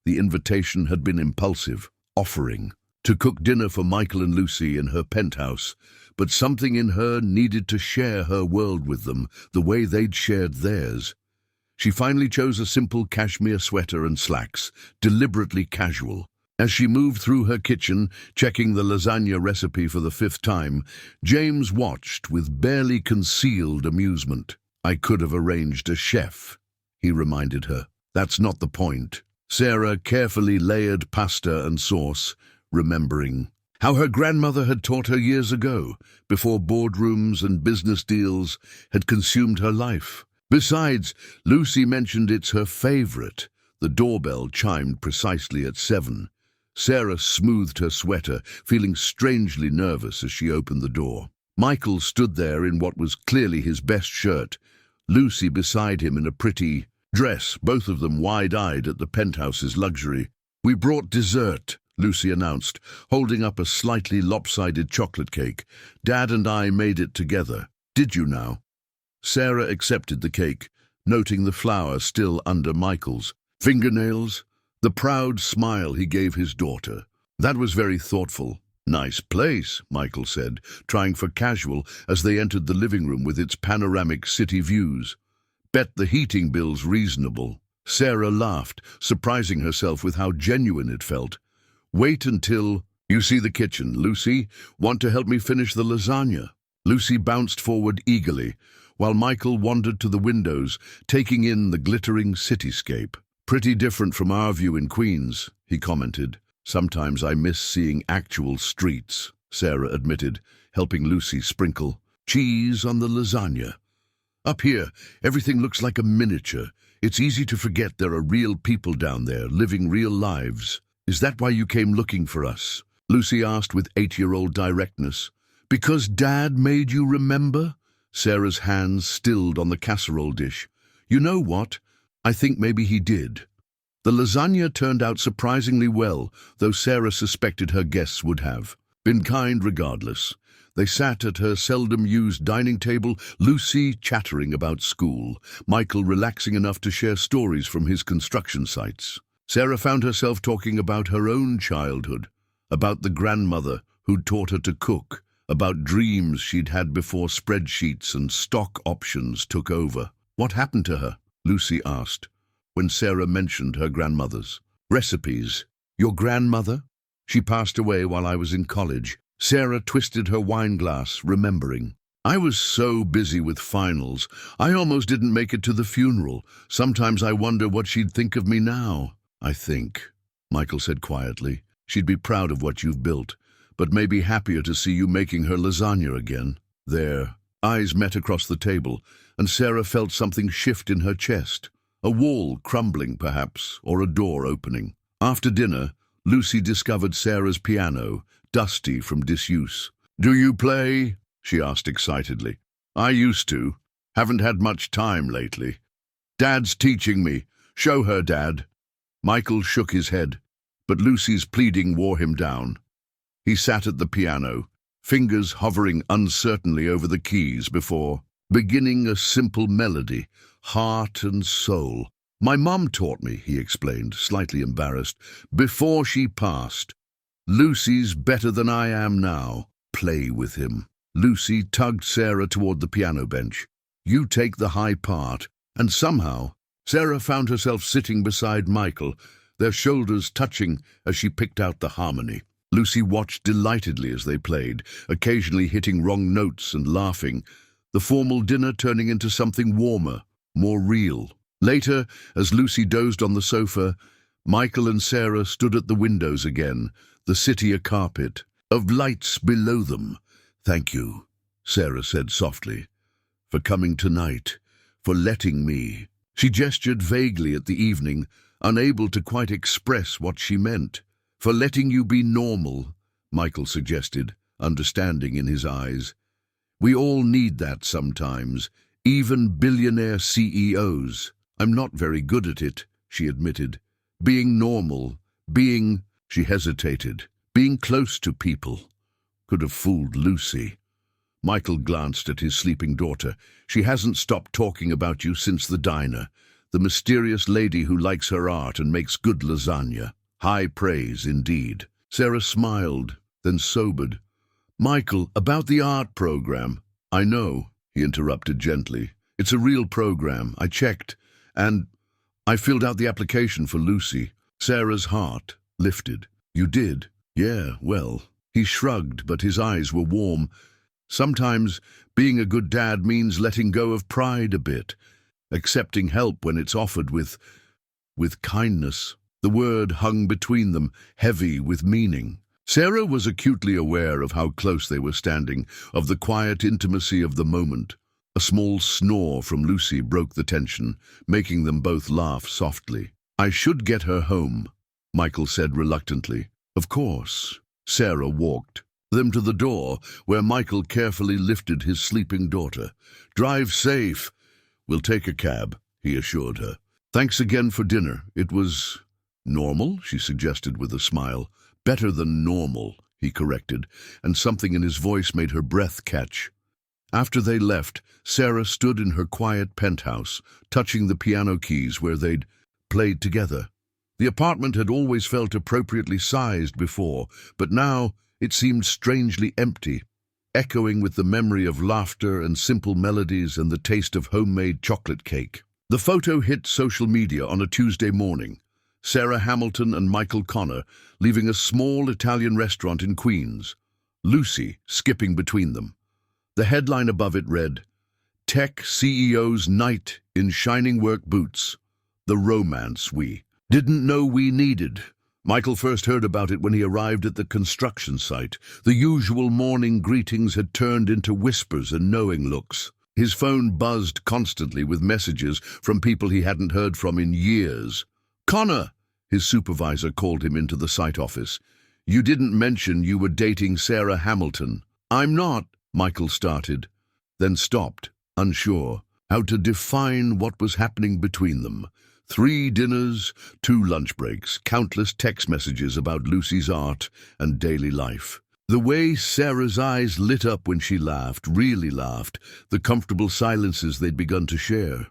The invitation had been impulsive, offering to cook dinner for Michael and Lucy in her penthouse, but something in her needed to share her world with them, the way they'd shared theirs. She finally chose a simple cashmere sweater and slacks, deliberately casual. As she moved through her kitchen, checking the lasagna recipe for the 5th time, James watched with barely concealed amusement. "I could have arranged a chef," he reminded her. "That's not the point." Sarah carefully layered pasta and sauce, remembering how her grandmother had taught her years ago, before boardrooms and business deals had consumed her life. Besides, Lucy mentioned it's her favorite. The doorbell chimed precisely at 7. Sarah smoothed her sweater, feeling strangely nervous as she opened the door. Michael stood there in what was clearly his best shirt, Lucy beside him in a pretty, dress, both of them wide-eyed at the penthouse's luxury. "We brought dessert," Lucy announced, holding up a slightly lopsided chocolate cake. "Dad and I made it together. Did you now?" Sarah accepted the cake, noting the flower still under Michael's fingernails, the proud smile he gave his daughter. "That was very thoughtful." "Nice place," Michael said, trying for casual as they entered the living room with its panoramic city views. "Bet the heating bill's reasonable." Sarah laughed, surprising herself with how genuine it felt. "Wait until you see the kitchen. Lucy, want to help me finish the lasagna?" Lucy bounced forward eagerly, while Michael wandered to the windows, taking in the glittering cityscape. "Pretty different from our view in Queens," he commented. "Sometimes I miss seeing actual streets," Sarah admitted, helping Lucy sprinkle cheese on the lasagna. "Up here, everything looks like a miniature. It's easy to forget there are real people down there, living real lives." "Is that why you came looking for us?" Lucy asked with 8-year-old directness. "Because Dad made you remember?" Sarah's hands stilled on the casserole dish. "You know what? I think maybe he did." The lasagna turned out surprisingly well, though Sarah suspected her guests would have been kind regardless. They sat at her seldom-used dining table, Lucy chattering about school, Michael relaxing enough to share stories from his construction sites. Sarah found herself talking about her own childhood, about the grandmother who'd taught her to cook, about dreams she'd had before spreadsheets and stock options took over. "What happened to her?" Lucy asked, when Sarah mentioned her grandmother's recipes. "Your grandmother? She passed away while I was in college." Sarah twisted her wine glass, remembering. "I was so busy with finals, I almost didn't make it to the funeral. Sometimes I wonder what she'd think of me now." "I think," Michael said quietly, "she'd be proud of what you've built, but maybe happier to see you making her lasagna again." Their eyes met across the table, and Sarah felt something shift in her chest. A wall crumbling, perhaps, or a door opening. After dinner, Lucy discovered Sarah's piano, dusty from disuse. "Do you play?" she asked excitedly. "I used to. Haven't had much time lately." "Dad's teaching me. Show her, Dad." Michael shook his head, but Lucy's pleading wore him down. He sat at the piano, fingers hovering uncertainly over the keys before beginning a simple melody, heart and soul. "My mum taught me," he explained, slightly embarrassed, "before she passed. Lucy's better than I am now. Play with him." Lucy tugged Sarah toward the piano bench. "You take the high part." And somehow, Sarah found herself sitting beside Michael, their shoulders touching as she picked out the harmony. Lucy watched delightedly as they played, occasionally hitting wrong notes and laughing, the formal dinner turning into something warmer, more real. Later, as Lucy dozed on the sofa, Michael and Sarah stood at the windows again, the city a carpet of lights below them. "Thank you," Sarah said softly, "for coming tonight, for letting me." She gestured vaguely at the evening, unable to quite express what she meant. "For letting you be normal," Michael suggested, understanding in his eyes. "We all need that sometimes, even billionaire CEOs. I'm not very good at it," she admitted. "Being normal, being—" she hesitated, "being close to people." Could have fooled Lucy. Michael glanced at his sleeping daughter. "She hasn't stopped talking about you since the diner. The mysterious lady who likes her art and makes good lasagna. High praise indeed." Sarah smiled, then sobered. "Michael, about the art program." "I know," he interrupted gently. "It's a real program. I checked, and I filled out the application for Lucy." Sarah's heart lifted. "You did?" "Yeah, well." He shrugged, but his eyes were warm. "Sometimes being a good dad means letting go of pride a bit, accepting help when it's offered with kindness." The word hung between them, heavy with meaning. Sarah was acutely aware of how close they were standing, of the quiet intimacy of the moment. A small snore from Lucy broke the tension, making them both laugh softly. "I should get her home," Michael said reluctantly. "Of course." Sarah walked them to the door, where Michael carefully lifted his sleeping daughter. "Drive safe." "We'll take a cab," he assured her. Thanks again for dinner. It was normal, she suggested with a smile. Better than normal, he corrected, and something in his voice made her breath catch. After they left, Sarah stood in her quiet penthouse, touching the piano keys where they'd played together. The apartment had always felt appropriately sized before, but now it seemed strangely empty, echoing with the memory of laughter and simple melodies and the taste of homemade chocolate cake. The photo hit social media on a Tuesday morning. Sarah Hamilton and Michael Connor leaving a small Italian restaurant in Queens, Lucy skipping between them. The headline above it read, "Tech CEO's Night in Shining Work Boots. The romance we didn't know we needed." Michael first heard about it when he arrived at the construction site. The usual morning greetings had turned into whispers and knowing looks. His phone buzzed constantly with messages from people he hadn't heard from in years. "Connor," his supervisor called him into the site office. "You didn't mention you were dating Sarah Hamilton." "I'm not," Michael started, then stopped, unsure how to define what was happening between them. 3 dinners, 2 lunch breaks, countless text messages about Lucy's art and daily life. The way Sarah's eyes lit up when she laughed, really laughed, the comfortable silences they'd begun to share.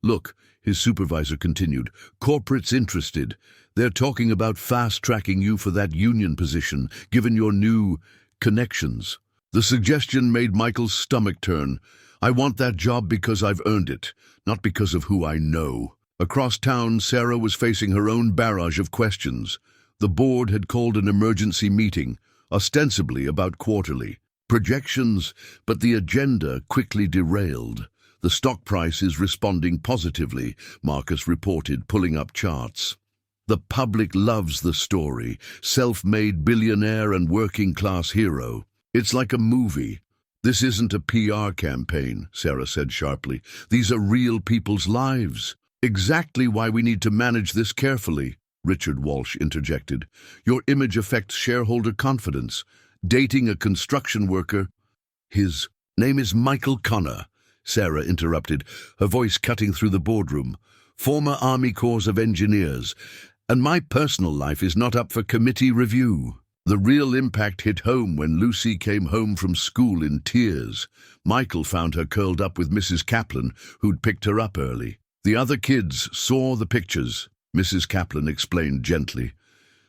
"Look," his supervisor continued, "corporate's interested. They're talking about fast-tracking you for that union position, given your new connections." The suggestion made Michael's stomach turn. "I want that job because I've earned it, not because of who I know." Across town, Sarah was facing her own barrage of questions. The board had called an emergency meeting, ostensibly about quarterly projections, but the agenda quickly derailed. "The stock price is responding positively," Marcus reported, pulling up charts. "The public loves the story, self-made billionaire and working-class hero. It's like a movie." "This isn't a PR campaign," Sarah said sharply. "These are real people's lives." "Exactly why we need to manage this carefully," Richard Walsh interjected. "Your image affects shareholder confidence. Dating a construction worker—" "His name is Michael Connor," Sarah interrupted, her voice cutting through the boardroom. "Former Army Corps of Engineers, and my personal life is not up for committee review." The real impact hit home when Lucy came home from school in tears. Michael found her curled up with Mrs. Kaplan, who'd picked her up early. "The other kids saw the pictures," Mrs. Kaplan explained gently.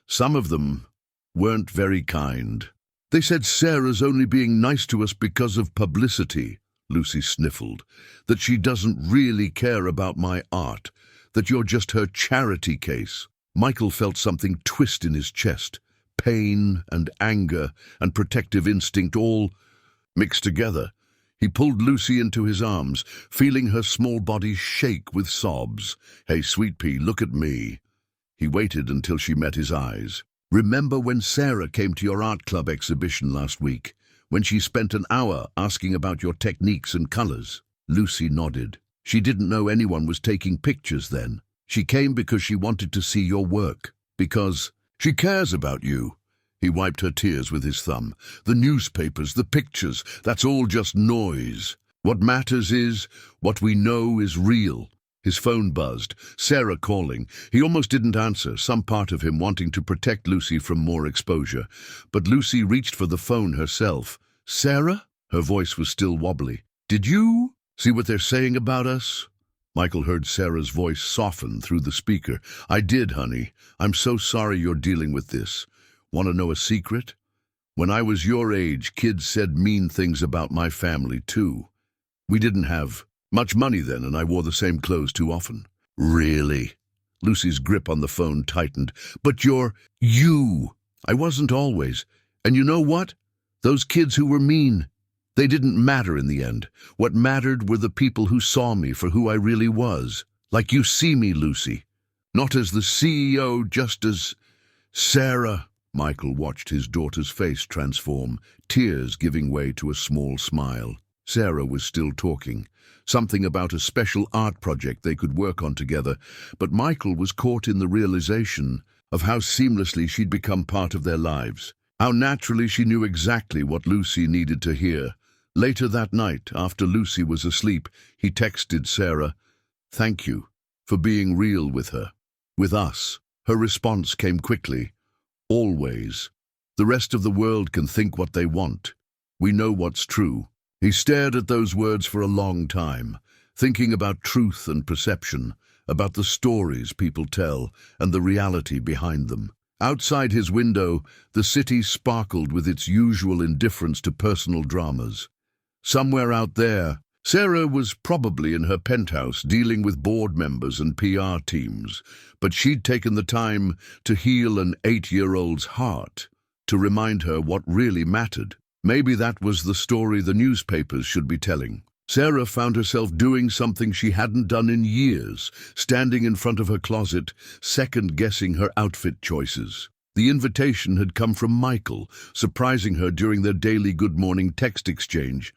"Some of them weren't very kind. They said Sarah's only being nice to us because of publicity," Lucy sniffled. "That she doesn't really care about my art. That you're just her charity case." Michael felt something twist in his chest. Pain and anger and protective instinct all mixed together. He pulled Lucy into his arms, feeling her small body shake with sobs. "Hey, sweet pea, look at me." He waited until she met his eyes. "Remember when Sarah came to your art club exhibition last week? When she spent an hour asking about your techniques and colors?" Lucy nodded. "She didn't know anyone was taking pictures then. She came because she wanted to see your work. Because she cares about you." He wiped her tears with his thumb. "The newspapers, the pictures, that's all just noise. What matters is what we know is real." His phone buzzed. Sarah calling. He almost didn't answer, some part of him wanting to protect Lucy from more exposure. But Lucy reached for the phone herself. "Sarah?" Her voice was still wobbly. "Did you see what they're saying about us?" Michael heard Sarah's voice soften through the speaker. "I did, honey. I'm so sorry you're dealing with this. Want to know a secret? When I was your age, kids said mean things about my family, too. We didn't have much money then, and I wore the same clothes too often." "Really?" Lucy's grip on the phone tightened. "But you. I wasn't always. And you know what? Those kids who were mean, they didn't matter in the end. What mattered were the people who saw me for who I really was. Like you see me, Lucy. Not as the CEO, just as Sarah." Michael watched his daughter's face transform, tears giving way to a small smile. Sarah was still talking. Something about a special art project they could work on together, but Michael was caught in the realization of how seamlessly she'd become part of their lives. How naturally she knew exactly what Lucy needed to hear. Later that night, after Lucy was asleep, he texted Sarah, "Thank you. for being real with her. With us, her response came quickly. Always. The rest of the world can think what they want. We know what's true. He stared at those words for a long time, thinking about truth and perception, about the stories people tell and the reality behind them. Outside his window, the city sparkled with its usual indifference to personal dramas. Somewhere out there, Sarah was probably in her penthouse dealing with board members and PR teams, but she'd taken the time to heal an 8-year-old's heart, to remind her what really mattered. Maybe that was the story the newspapers should be telling. Sarah found herself doing something she hadn't done in years, standing in front of her closet, second-guessing her outfit choices. The invitation had come from Michael, surprising her during their daily good morning text exchange.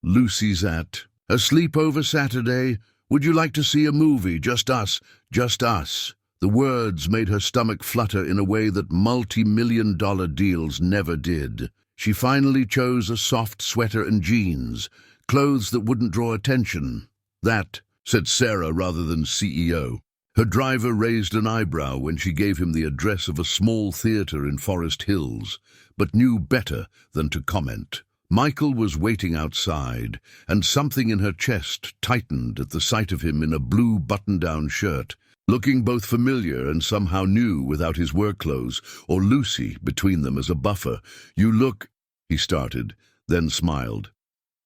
"Lucy's at a sleepover Saturday. Would you like to see a movie? Just us, just us." The words made her stomach flutter in a way that multi-million-dollar deals never did. She finally chose a soft sweater and jeans, clothes that wouldn't draw attention. "That," said Sarah rather than CEO. Her driver raised an eyebrow when she gave him the address of a small theater in Forest Hills, but knew better than to comment. Michael was waiting outside, and something in her chest tightened at the sight of him in a blue button-down shirt, looking both familiar and somehow new without his work clothes, or Lucy between them as a buffer. "You look," he started, then smiled.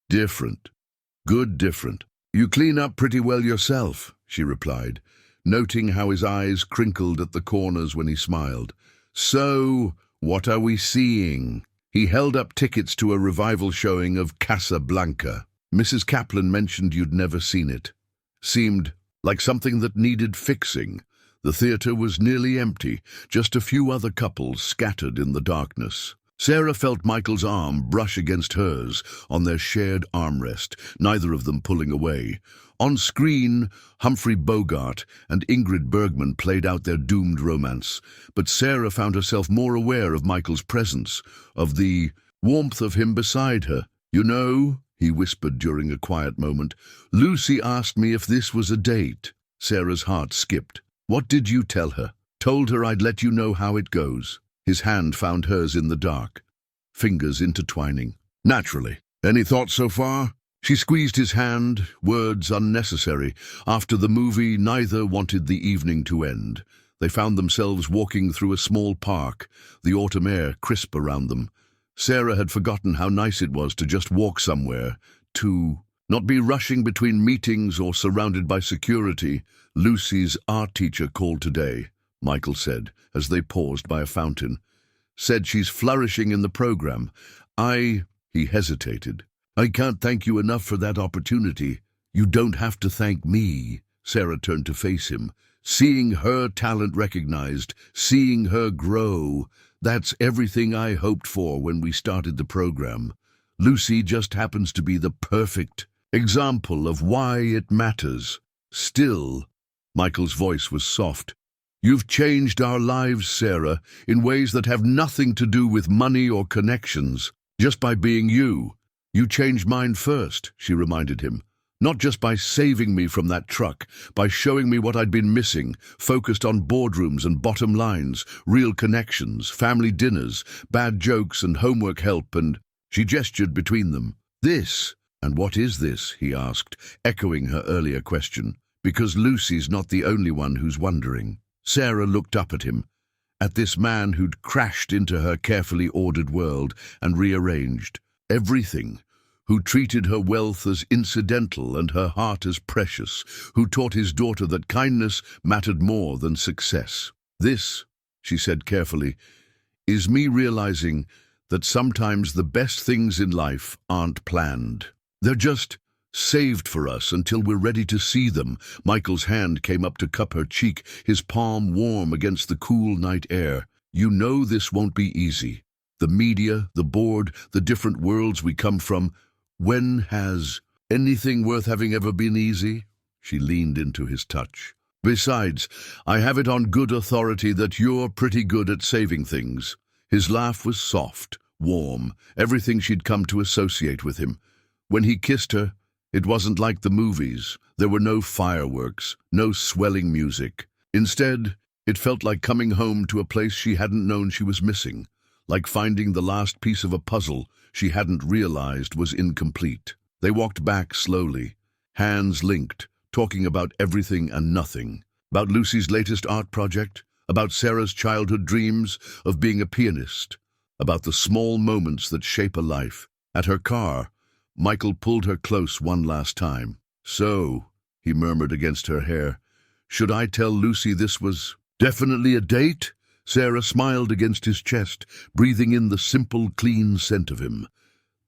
"Different. Good different. You clean up pretty well yourself," she replied, noting how his eyes crinkled at the corners when he smiled. "So, what are we seeing?" He held up tickets to a revival showing of Casablanca. "Mrs. Kaplan mentioned you'd never seen it. Seemed like something that needed fixing." The theater was nearly empty, just a few other couples scattered in the darkness. Sarah felt Michael's arm brush against hers on their shared armrest, neither of them pulling away. On screen, Humphrey Bogart and Ingrid Bergman played out their doomed romance, but Sarah found herself more aware of Michael's presence, of the warmth of him beside her. "You know," he whispered during a quiet moment, "Lucy asked me if this was a date." Sarah's heart skipped. "What did you tell her?" "Told her I'd let you know how it goes." His hand found hers in the dark, fingers intertwining. "Naturally. Any thoughts so far?" She squeezed his hand, words unnecessary. After the movie, neither wanted the evening to end. They found themselves walking through a small park, the autumn air crisp around them. Sarah had forgotten how nice it was to just walk somewhere, to not be rushing between meetings or surrounded by security. "Lucy's art teacher called today," Michael said, as they paused by a fountain. "Said she's flourishing in the program. He hesitated. "I can't thank you enough for that opportunity." "You don't have to thank me." Sarah turned to face him. "Seeing her talent recognized, seeing her grow, that's everything I hoped for when we started the program. Lucy just happens to be the perfect example of why it matters. Still," Michael's voice was soft, "you've changed our lives, Sarah, in ways that have nothing to do with money or connections. Just by being you. You changed mine first," she reminded him. "Not just by saving me from that truck, by showing me what I'd been missing, focused on boardrooms and bottom lines, real connections, family dinners, bad jokes and homework help, and—" She gestured between them. "This." "And what is this?" he asked, echoing her earlier question. "Because Lucy's not the only one who's wondering." Sarah looked up at him, at this man who'd crashed into her carefully ordered world and rearranged everything, who treated her wealth as incidental and her heart as precious, who taught his daughter that kindness mattered more than success. "This," she said carefully, "is me realizing that sometimes the best things in life aren't planned. They're just saved for us until we're ready to see them." Michael's hand came up to cup her cheek, his palm warm against the cool night air. "You know this won't be easy. The media, the board, the different worlds we come from. When has anything worth having ever been easy?" She leaned into his touch. "Besides, I have it on good authority that you're pretty good at saving things." His laugh was soft, warm, everything she'd come to associate with him. When he kissed her, It wasn't like the movies. There were no fireworks, no swelling music. Instead, it felt like coming home to a place she hadn't known she was missing, like finding the last piece of a puzzle she hadn't realized was incomplete. They walked back slowly, hands linked, talking about everything and nothing. About Lucy's latest art project, about Sarah's childhood dreams of being a pianist, about the small moments that shape a life. At her car, Michael pulled her close one last time. "So," he murmured against her hair, "should I tell Lucy this was definitely a date?" Sarah smiled against his chest, breathing in the simple, clean scent of him.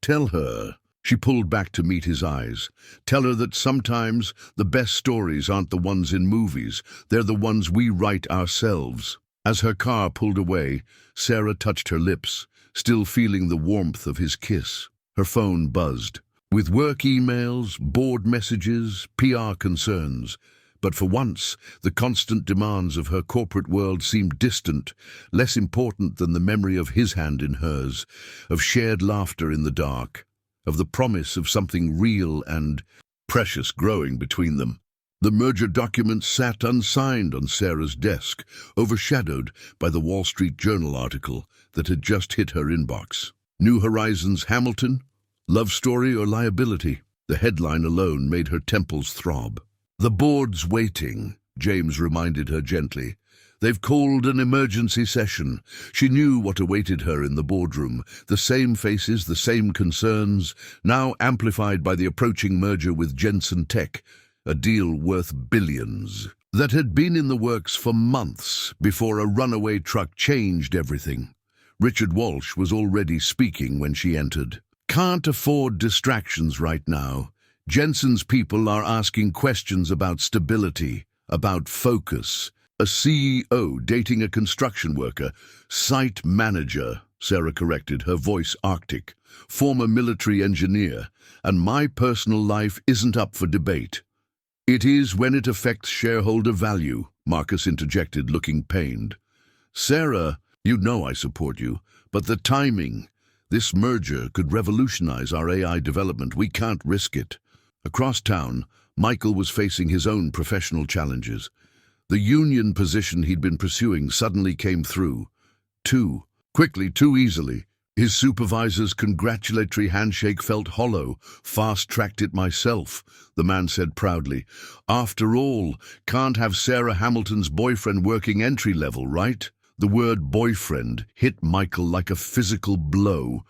"Tell her." She pulled back to meet his eyes. "Tell her that sometimes the best stories aren't the ones in movies. They're the ones we write ourselves." As her car pulled away, Sarah touched her lips, still feeling the warmth of his kiss. Her phone buzzed, with work emails, board messages, PR concerns. But for once, the constant demands of her corporate world seemed distant, less important than the memory of his hand in hers, of shared laughter in the dark, of the promise of something real and precious growing between them. The merger documents sat unsigned on Sarah's desk, overshadowed by the Wall Street Journal article that had just hit her inbox. New Horizons Hamilton? Love story or liability? The headline alone made her temples throb. "The board's waiting," James reminded her gently. "They've called an emergency session." She knew what awaited her in the boardroom. The same faces, the same concerns, now amplified by the approaching merger with Jensen Tech, a deal worth billions, that had been in the works for months before a runaway truck changed everything. Richard Walsh was already speaking when she entered. "Can't afford distractions right now. Jensen's people are asking questions about stability, about focus. A CEO dating a construction worker. Site manager," Sarah corrected, her voice arctic. "Former military engineer. And my personal life isn't up for debate." "It is when it affects shareholder value," Marcus interjected, looking pained. "Sarah, you know I support you, but the timing. This merger could revolutionize our AI development. We can't risk it." Across town, Michael was facing his own professional challenges. The union position he'd been pursuing suddenly came through. Too quickly, too easily. His supervisor's congratulatory handshake felt hollow. "Fast-tracked it myself," the man said proudly. "After all, can't have Sarah Hamilton's boyfriend working entry-level, right?" The word boyfriend hit Michael like a physical blow.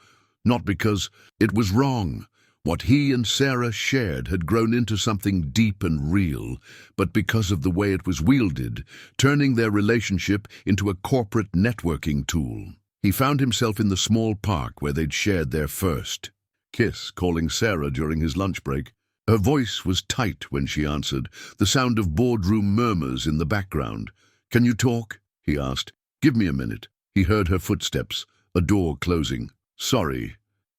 Not because it was wrong. What he and Sarah shared had grown into something deep and real, but because of the way it was wielded, turning their relationship into a corporate networking tool. He found himself in the small park where they'd shared their first kiss, calling Sarah during his lunch break. Her voice was tight when she answered, the sound of boardroom murmurs in the background. "Can you talk?" he asked. "Give me a minute." He heard her footsteps, a door closing. "Sorry.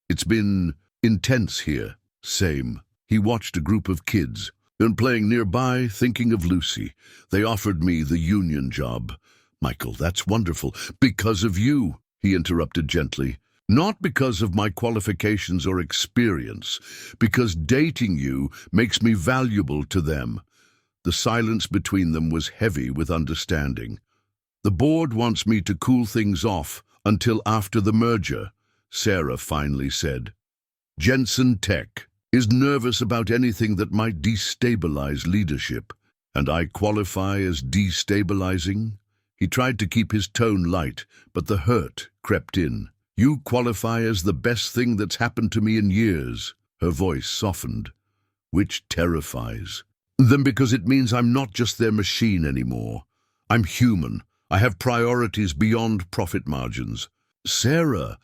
It's been intense here." "Same." He watched a group of kids, and playing nearby, thinking of Lucy. "They offered me the union job." "Michael, that's wonderful." "Because of you," he interrupted gently. "Not because of my qualifications or experience, because dating you makes me valuable to them." The silence between them was heavy with understanding. "The board wants me to cool things off until after the merger," Sarah finally said. "Jensen Tech is nervous about anything that might destabilize leadership, and I qualify as destabilizing." He tried to keep his tone light, but the hurt crept in. "You qualify as the best thing that's happened to me in years." Her voice softened. "Which terrifies them because it means I'm not just their machine anymore. I'm human. I have priorities beyond profit margins." "Sarah!"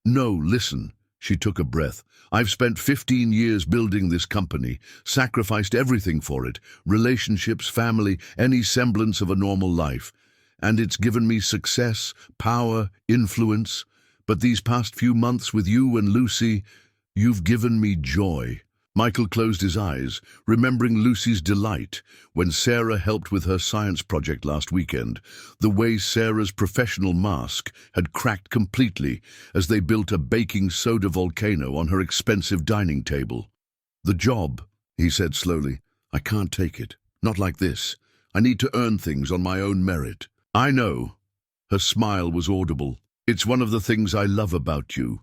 "No, listen." She took a breath. "I've spent 15 years building this company, sacrificed everything for it, relationships, family, any semblance of a normal life. And it's given me success, power, influence. But these past few months with you and Lucy, you've given me joy." Michael closed his eyes, remembering Lucy's delight when Sarah helped with her science project last weekend, the way Sarah's professional mask had cracked completely as they built a baking soda volcano on her expensive dining table. The job, he said slowly. I can't take it. Not like this. I need to earn things on my own merit. I know. Her smile was audible. It's one of the things I love about you.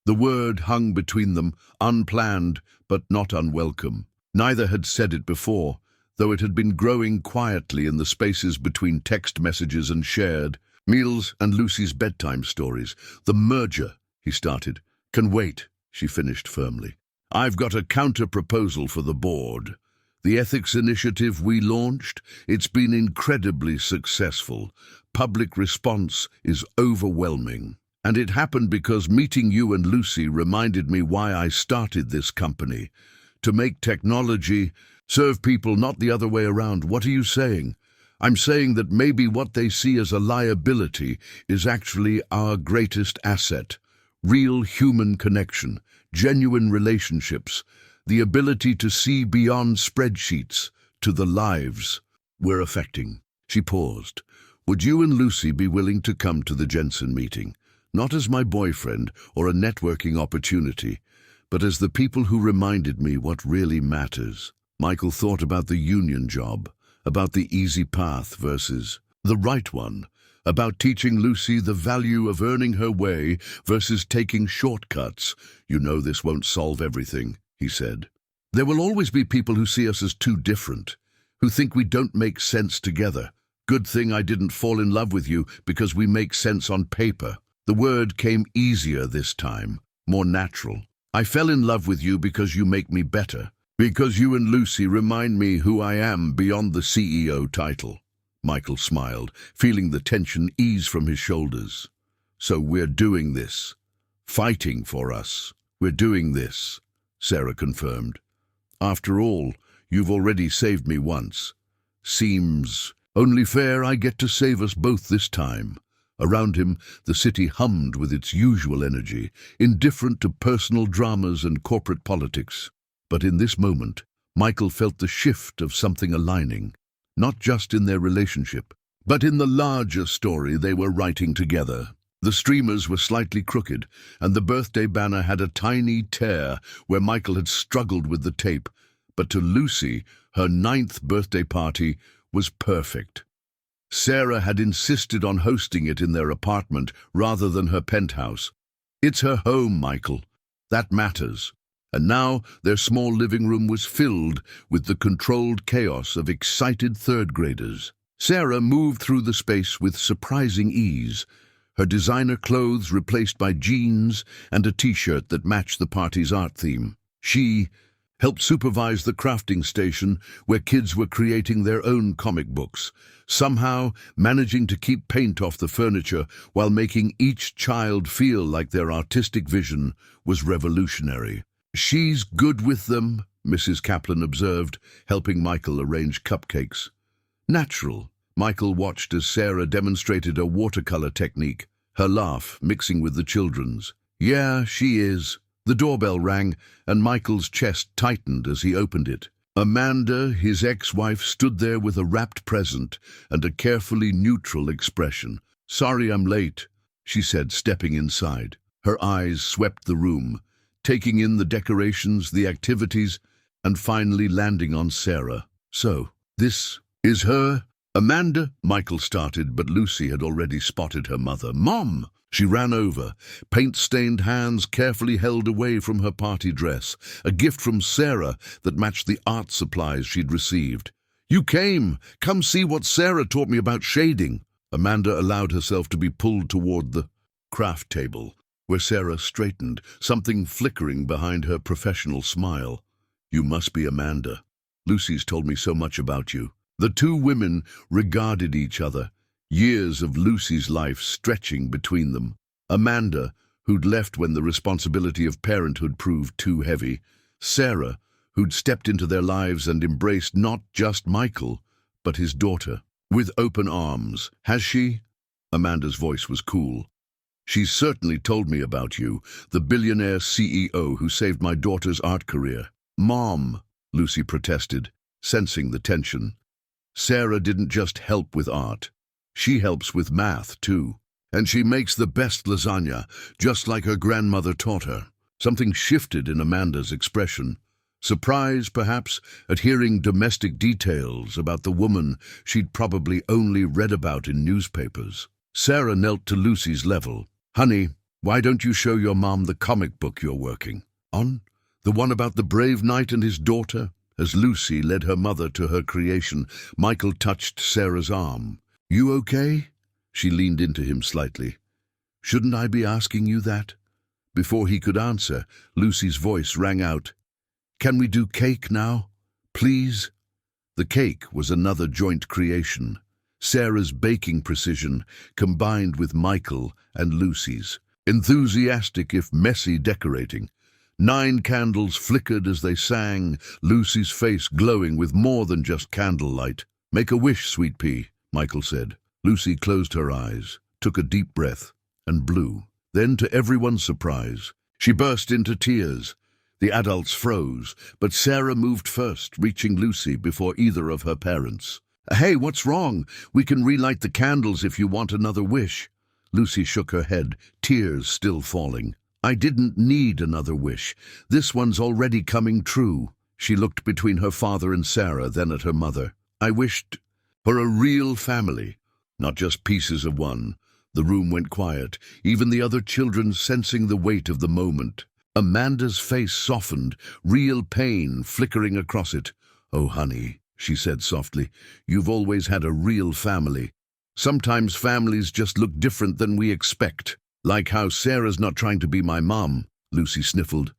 The word hung between them, unplanned but not unwelcome. Neither had said it before, though it had been growing quietly in the spaces between text messages and shared meals and Lucy's bedtime stories. The merger, he started. Can wait, she finished firmly. I've got a counter-proposal for the board. The ethics initiative we launched, it's been incredibly successful. Public response is overwhelming. And it happened because meeting you and Lucy reminded me why I started this company. To make technology serve people, not the other way around. What are you saying? I'm saying that maybe what they see as a liability is actually our greatest asset. Real human connection, genuine relationships, the ability to see beyond spreadsheets to the lives we're affecting. She paused. Would you and Lucy be willing to come to the Jensen meeting? Not as my boyfriend or a networking opportunity, but as the people who reminded me what really matters. Michael thought about the union job, about the easy path versus the right one, about teaching Lucy the value of earning her way versus taking shortcuts. You know this won't solve everything, he said. There will always be people who see us as too different, who think we don't make sense together. Good thing I didn't fall in love with you because we make sense on paper. The word came easier this time, more natural. I fell in love with you because you make me better. Because you and Lucy remind me who I am beyond the CEO title. Michael smiled, feeling the tension ease from his shoulders. So we're doing this. Fighting for us. We're doing this, Sarah confirmed. After all, you've already saved me once. Seems only fair I get to save us both this time. Around him, the city hummed with its usual energy, indifferent to personal dramas and corporate politics. But in this moment, Michael felt the shift of something aligning, not just in their relationship, but in the larger story they were writing together. The streamers were slightly crooked, and the birthday banner had a tiny tear where Michael had struggled with the tape. But to Lucy, her 9th birthday party was perfect. Sarah had insisted on hosting it in their apartment rather than her penthouse. It's her home, Michael. That matters. And now their small living room was filled with the controlled chaos of excited third graders. Sarah moved through the space with surprising ease, her designer clothes replaced by jeans and a t-shirt that matched the party's art theme. She helped supervise the crafting station where kids were creating their own comic books, somehow managing to keep paint off the furniture while making each child feel like their artistic vision was revolutionary. She's good with them, Mrs. Kaplan observed, helping Michael arrange cupcakes. Natural. Michael watched as Sarah demonstrated a watercolor technique, her laugh mixing with the children's. Yeah, she is. The doorbell rang, and Michael's chest tightened as he opened it. Amanda, his ex-wife, stood there with a wrapped present and a carefully neutral expression. Sorry I'm late, she said, stepping inside. Her eyes swept the room, taking in the decorations, the activities, and finally landing on Sarah. So, this is her? Amanda, Michael started, but Lucy had already spotted her mother. Mom! She ran over, paint-stained hands carefully held away from her party dress, a gift from Sarah that matched the art supplies she'd received. You came! Come see what Sarah taught me about shading. Amanda allowed herself to be pulled toward the craft table, where Sarah straightened, something flickering behind her professional smile. You must be Amanda. Lucy's told me so much about you. The two women regarded each other, years of Lucy's life stretching between them. Amanda, who'd left when the responsibility of parenthood proved too heavy. Sarah, who'd stepped into their lives and embraced not just Michael, but his daughter. With open arms. Has she? Amanda's voice was cool. She's certainly told me about you, the billionaire CEO who saved my daughter's art career. Mom, Lucy protested, sensing the tension. Sarah didn't just help with art. She helps with math, too. And she makes the best lasagna, just like her grandmother taught her. Something shifted in Amanda's expression. Surprise, perhaps, at hearing domestic details about the woman she'd probably only read about in newspapers. Sarah knelt to Lucy's level. "Honey, why don't you show your mom the comic book you're working on? The one about the brave knight and his daughter?" As Lucy led her mother to her creation, Michael touched Sarah's arm. "You okay?" She leaned into him slightly. "Shouldn't I be asking you that?" Before he could answer, Lucy's voice rang out. "Can we do cake now? Please?" The cake was another joint creation. Sarah's baking precision combined with Michael and Lucy's. Enthusiastic if messy decorating. 9 candles flickered as they sang, Lucy's face glowing with more than just candlelight. "Make a wish, sweet pea," Michael said. Lucy closed her eyes, took a deep breath, and blew. Then, to everyone's surprise, she burst into tears. The adults froze, but Sarah moved first, reaching Lucy before either of her parents. "Hey, what's wrong? We can relight the candles if you want another wish." Lucy shook her head, tears still falling. "I didn't need another wish. This one's already coming true." She looked between her father and Sarah, then at her mother. "I wished for a real family, not just pieces of one." The room went quiet, even the other children sensing the weight of the moment. Amanda's face softened, real pain flickering across it. "Oh, honey," she said softly, "you've always had a real family. Sometimes families just look different than we expect. Like how Sarah's not trying to be my mom," Lucy sniffled.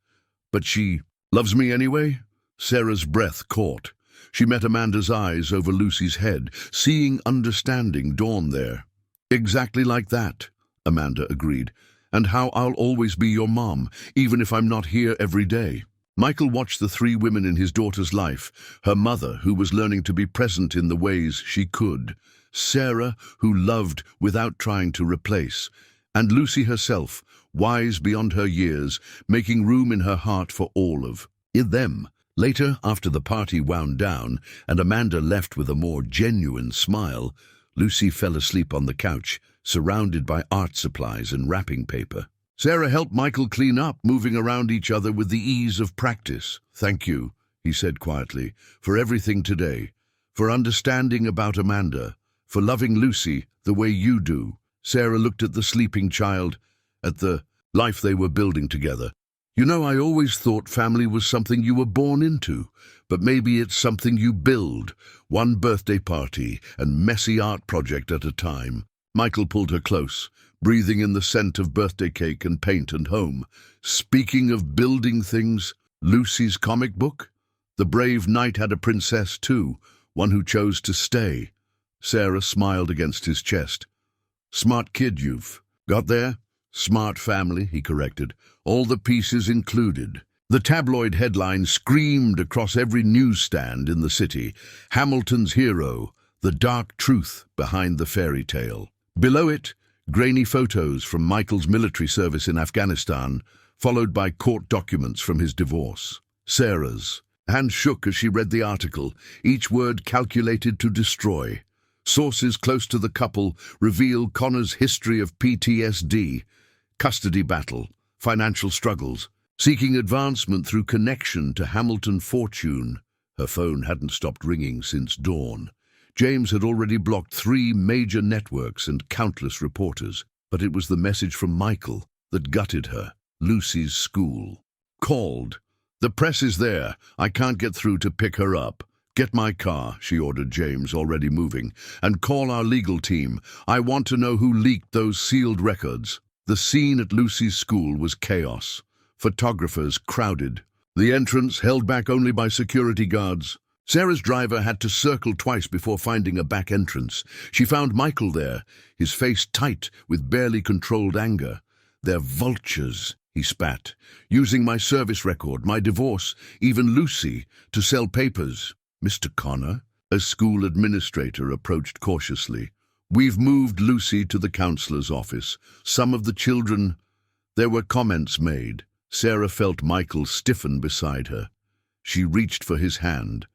"But she loves me anyway?" Sarah's breath caught. She met Amanda's eyes over Lucy's head, seeing understanding dawn there. "Exactly like that," Amanda agreed. "And how I'll always be your mom, even if I'm not here every day." Michael watched the 3 women in his daughter's life. Her mother, who was learning to be present in the ways she could. Sarah, who loved without trying to replace. And Lucy herself, wise beyond her years, making room in her heart for all of them. Later, after the party wound down, and Amanda left with a more genuine smile, Lucy fell asleep on the couch, surrounded by art supplies and wrapping paper. Sarah helped Michael clean up, moving around each other with the ease of practice. "Thank you," he said quietly, "for everything today, for understanding about Amanda, for loving Lucy the way you do." Sarah looked at the sleeping child, at the life they were building together. "You know, I always thought family was something you were born into, but maybe it's something you build, one birthday party and messy art project at a time." Michael pulled her close, breathing in the scent of birthday cake and paint and home. "Speaking of building things, Lucy's comic book? The brave knight had a princess too, one who chose to stay." Sarah smiled against his chest. "Smart kid you've got there." "Smart family," he corrected. "All the pieces included." The tabloid headline screamed across every newsstand in the city. "Hamilton's hero, the dark truth behind the fairy tale." Below it, grainy photos from Michael's military service in Afghanistan, followed by court documents from his divorce. Sarah's hand shook as she read the article, each word calculated to destroy. Sources close to the couple reveal Connor's history of PTSD, custody battle, financial struggles, seeking advancement through connection to Hamilton fortune. Her phone hadn't stopped ringing since dawn. James had already blocked 3 major networks and countless reporters, but it was the message from Michael that gutted her. Lucy's school. "Called. The press is there. I can't get through to pick her up. Get my car," she ordered James, already moving, "and call our legal team. I want to know who leaked those sealed records." The scene at Lucy's school was chaos. Photographers crowded. The entrance held back only by security guards. Sarah's driver had to circle twice before finding a back entrance. She found Michael there, his face tight with barely controlled anger. "They're vultures," he spat, "using my service record, my divorce, even Lucy, to sell papers." "Mr. Connor," a school administrator approached cautiously. "We've moved Lucy to the counselor's office. Some of the children..." There were comments made. Sarah felt Michael stiffen beside her. She reached for his hand,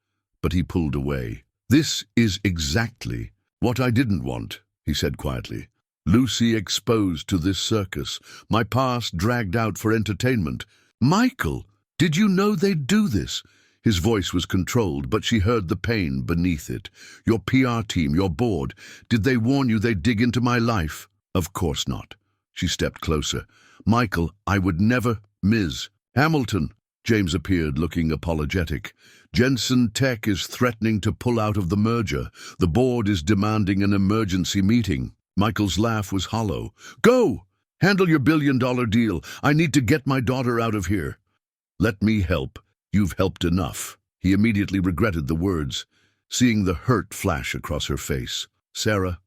but he pulled away. "This is exactly what I didn't want," he said quietly. "Lucy exposed to this circus, my past dragged out for entertainment." "Michael, did you know they'd do this? His voice was controlled, but she heard the pain beneath it. "Your PR team, your board, did they warn you they'd dig into my life?" "Of course not." She stepped closer. "Michael, I would never—" "Ms. Hamilton." James appeared, looking apologetic. "Jensen Tech is threatening to pull out of the merger. The board is demanding an emergency meeting." Michael's laugh was hollow. "Go! Handle your billion-dollar deal. I need to get my daughter out of here." "Let me help. You've helped enough." He immediately regretted the words, seeing the hurt flash across her face. "Sarah,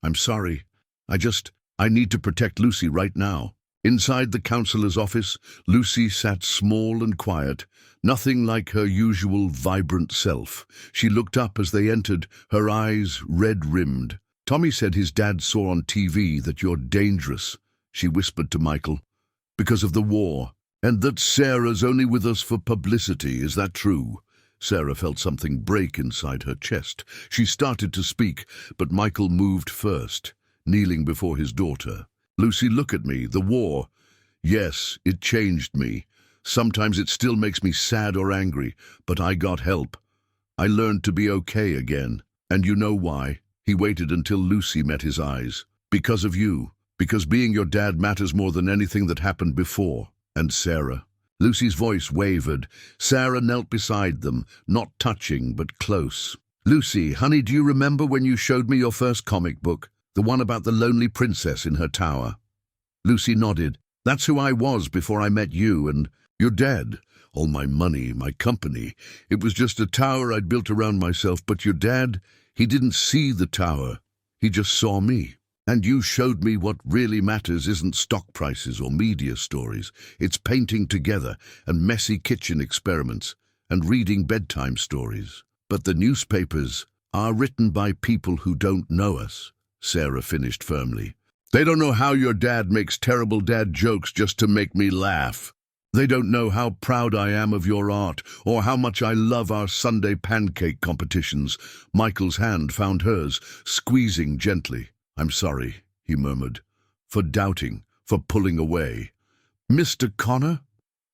I'm sorry. I need to protect Lucy right now." Inside the counselor's office, Lucy sat small and quiet, nothing like her usual vibrant self. She looked up as they entered, her eyes red-rimmed. "Tommy said his dad saw on TV that you're dangerous," she whispered to Michael, "because of the war. And that Sarah's only with us for publicity. Is that true?" Sarah felt something break inside her chest. She started to speak, but Michael moved first, kneeling before his daughter. "Lucy, look at me. The war. Yes, it changed me. Sometimes it still makes me sad or angry, but I got help. I learned to be okay again. And you know why?" He waited until Lucy met his eyes. "Because of you. Because being your dad matters more than anything that happened before. And Sarah." Lucy's voice wavered. Sarah knelt beside them, not touching but close. "Lucy, honey, do you remember when you showed me your first comic book? The one about the lonely princess in her tower?" Lucy nodded. "That's who I was before I met you, and your dad. All my money, my company. It was just a tower I'd built around myself, but your dad, he didn't see the tower. He just saw me. And you showed me what really matters isn't stock prices or media stories. It's painting together and messy kitchen experiments and reading bedtime stories. But the newspapers are written by people who don't know us," Sarah finished firmly. "They don't know how your dad makes terrible dad jokes just to make me laugh. They don't know how proud I am of your art or how much I love our Sunday pancake competitions." Michael's hand found hers, squeezing gently. "I'm sorry," he murmured, "for doubting, for pulling away." "Mr. Connor?"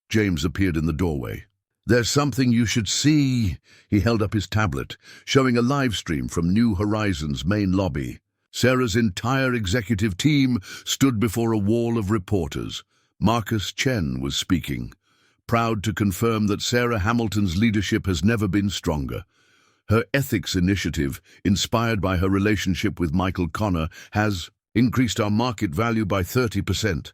James appeared in the doorway. "There's something you should see." He held up his tablet, showing a live stream from New Horizons' main lobby. Sarah's entire executive team stood before a wall of reporters. Marcus Chen was speaking, proud to confirm that Sarah Hamilton's leadership has never been stronger. Her ethics initiative, inspired by her relationship with Michael Connor, has increased our market value by 30%.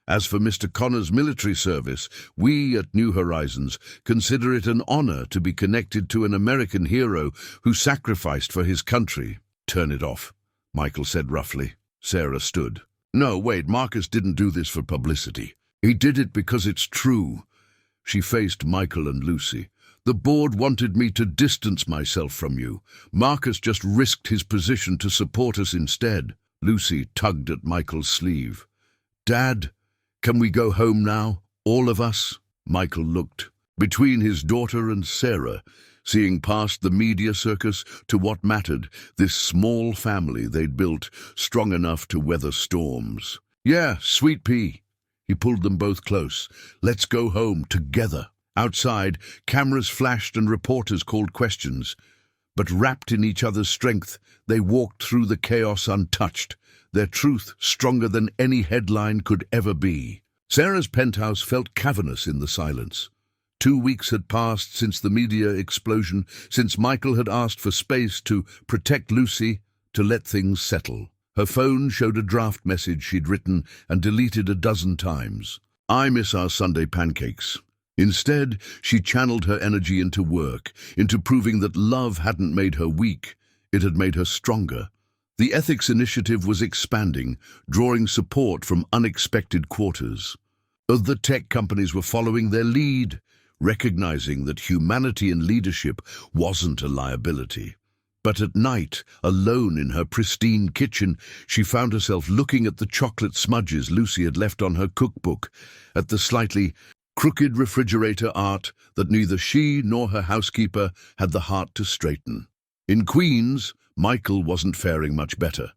As for Mr. Connor's military service, we at New Horizons consider it an honor to be connected to an American hero who sacrificed for his country. "Turn it off," Michael said roughly. Sarah stood. "No, wait, Marcus didn't do this for publicity. He did it because it's true." She faced Michael and Lucy. "The board wanted me to distance myself from you. Marcus just risked his position to support us instead." Lucy tugged at Michael's sleeve. "Dad, can we go home now, all of us?" Michael looked between his daughter and Sarah, seeing past the media circus to what mattered, this small family they'd built, strong enough to weather storms. "Yeah, sweet pea." He pulled them both close. "Let's go home together." Outside, cameras flashed and reporters called questions. But wrapped in each other's strength, they walked through the chaos untouched, their truth stronger than any headline could ever be. Sarah's penthouse felt cavernous in the silence. 2 weeks had passed since the media explosion, since Michael had asked for space to protect Lucy, to let things settle. Her phone showed a draft message she'd written and deleted a dozen times. "I miss our Sunday pancakes." Instead, she channeled her energy into work, into proving that love hadn't made her weak, it had made her stronger. The ethics initiative was expanding, drawing support from unexpected quarters. Other tech companies were following their lead, recognizing that humanity in leadership wasn't a liability. But at night, alone in her pristine kitchen, she found herself looking at the chocolate smudges Lucy had left on her cookbook, at the slightly crooked refrigerator art that neither she nor her housekeeper had the heart to straighten. In Queens, Michael wasn't faring much better.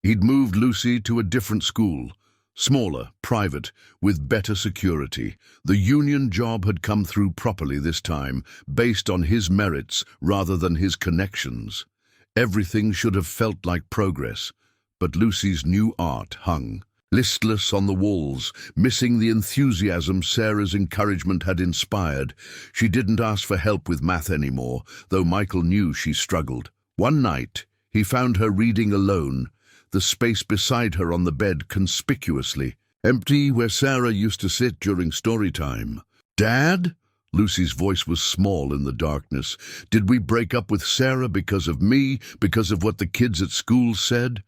He'd moved Lucy to a different school, Smaller, private, with better security. The union job had come through properly this time, based on his merits rather than his connections. Everything should have felt like progress, but Lucy's new art hung listless on the walls, missing the enthusiasm Sarah's encouragement had inspired. She didn't ask for help with math anymore, though Michael knew she struggled. One night, he found her reading alone, the space beside her on the bed conspicuously empty where Sarah used to sit during story time. "Dad?" Lucy's voice was small in the darkness. "Did we break up with Sarah because of me, because of what the kids at school said?"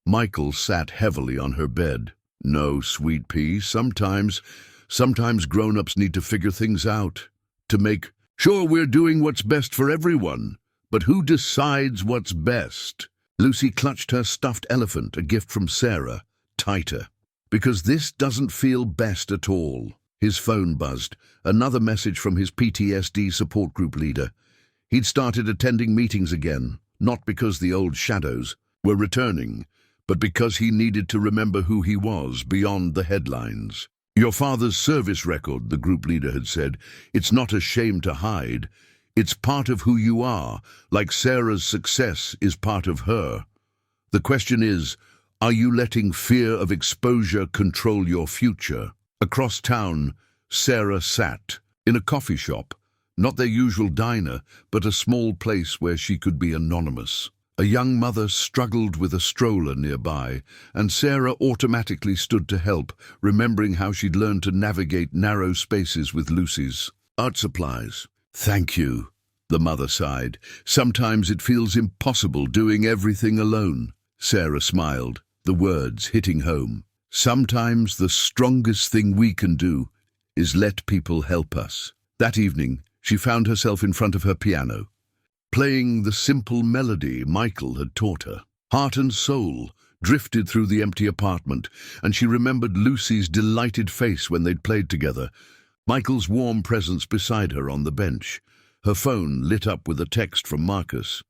Michael sat heavily on her bed. "No, sweet pea, sometimes grown-ups need to figure things out. To make sure we're doing what's best for everyone. But who decides what's best?" Lucy clutched her stuffed elephant, a gift from Sarah, tighter. "Because this doesn't feel best at all." His phone buzzed, another message from his PTSD support group leader. He'd started attending meetings again, not because the old shadows were returning, but because he needed to remember who he was beyond the headlines. "Your father's service record," the group leader had said, "it's not a shame to hide. It's part of who you are, like Sarah's success is part of her. The question is, are you letting fear of exposure control your future?" Across town, Sarah sat in a coffee shop, not their usual diner, but a small place where she could be anonymous. A young mother struggled with a stroller nearby, and Sarah automatically stood to help, remembering how she'd learned to navigate narrow spaces with Lucy's art supplies. "Thank you," the mother sighed. "Sometimes it feels impossible doing everything alone." Sarah smiled, the words hitting home. "Sometimes the strongest thing we can do is let people help us." That evening, she found herself in front of her piano, playing the simple melody Michael had taught her. Heart and soul drifted through the empty apartment, and she remembered Lucy's delighted face when they'd played together, Michael's warm presence beside her on the bench. Her phone lit up with a text from Marcus.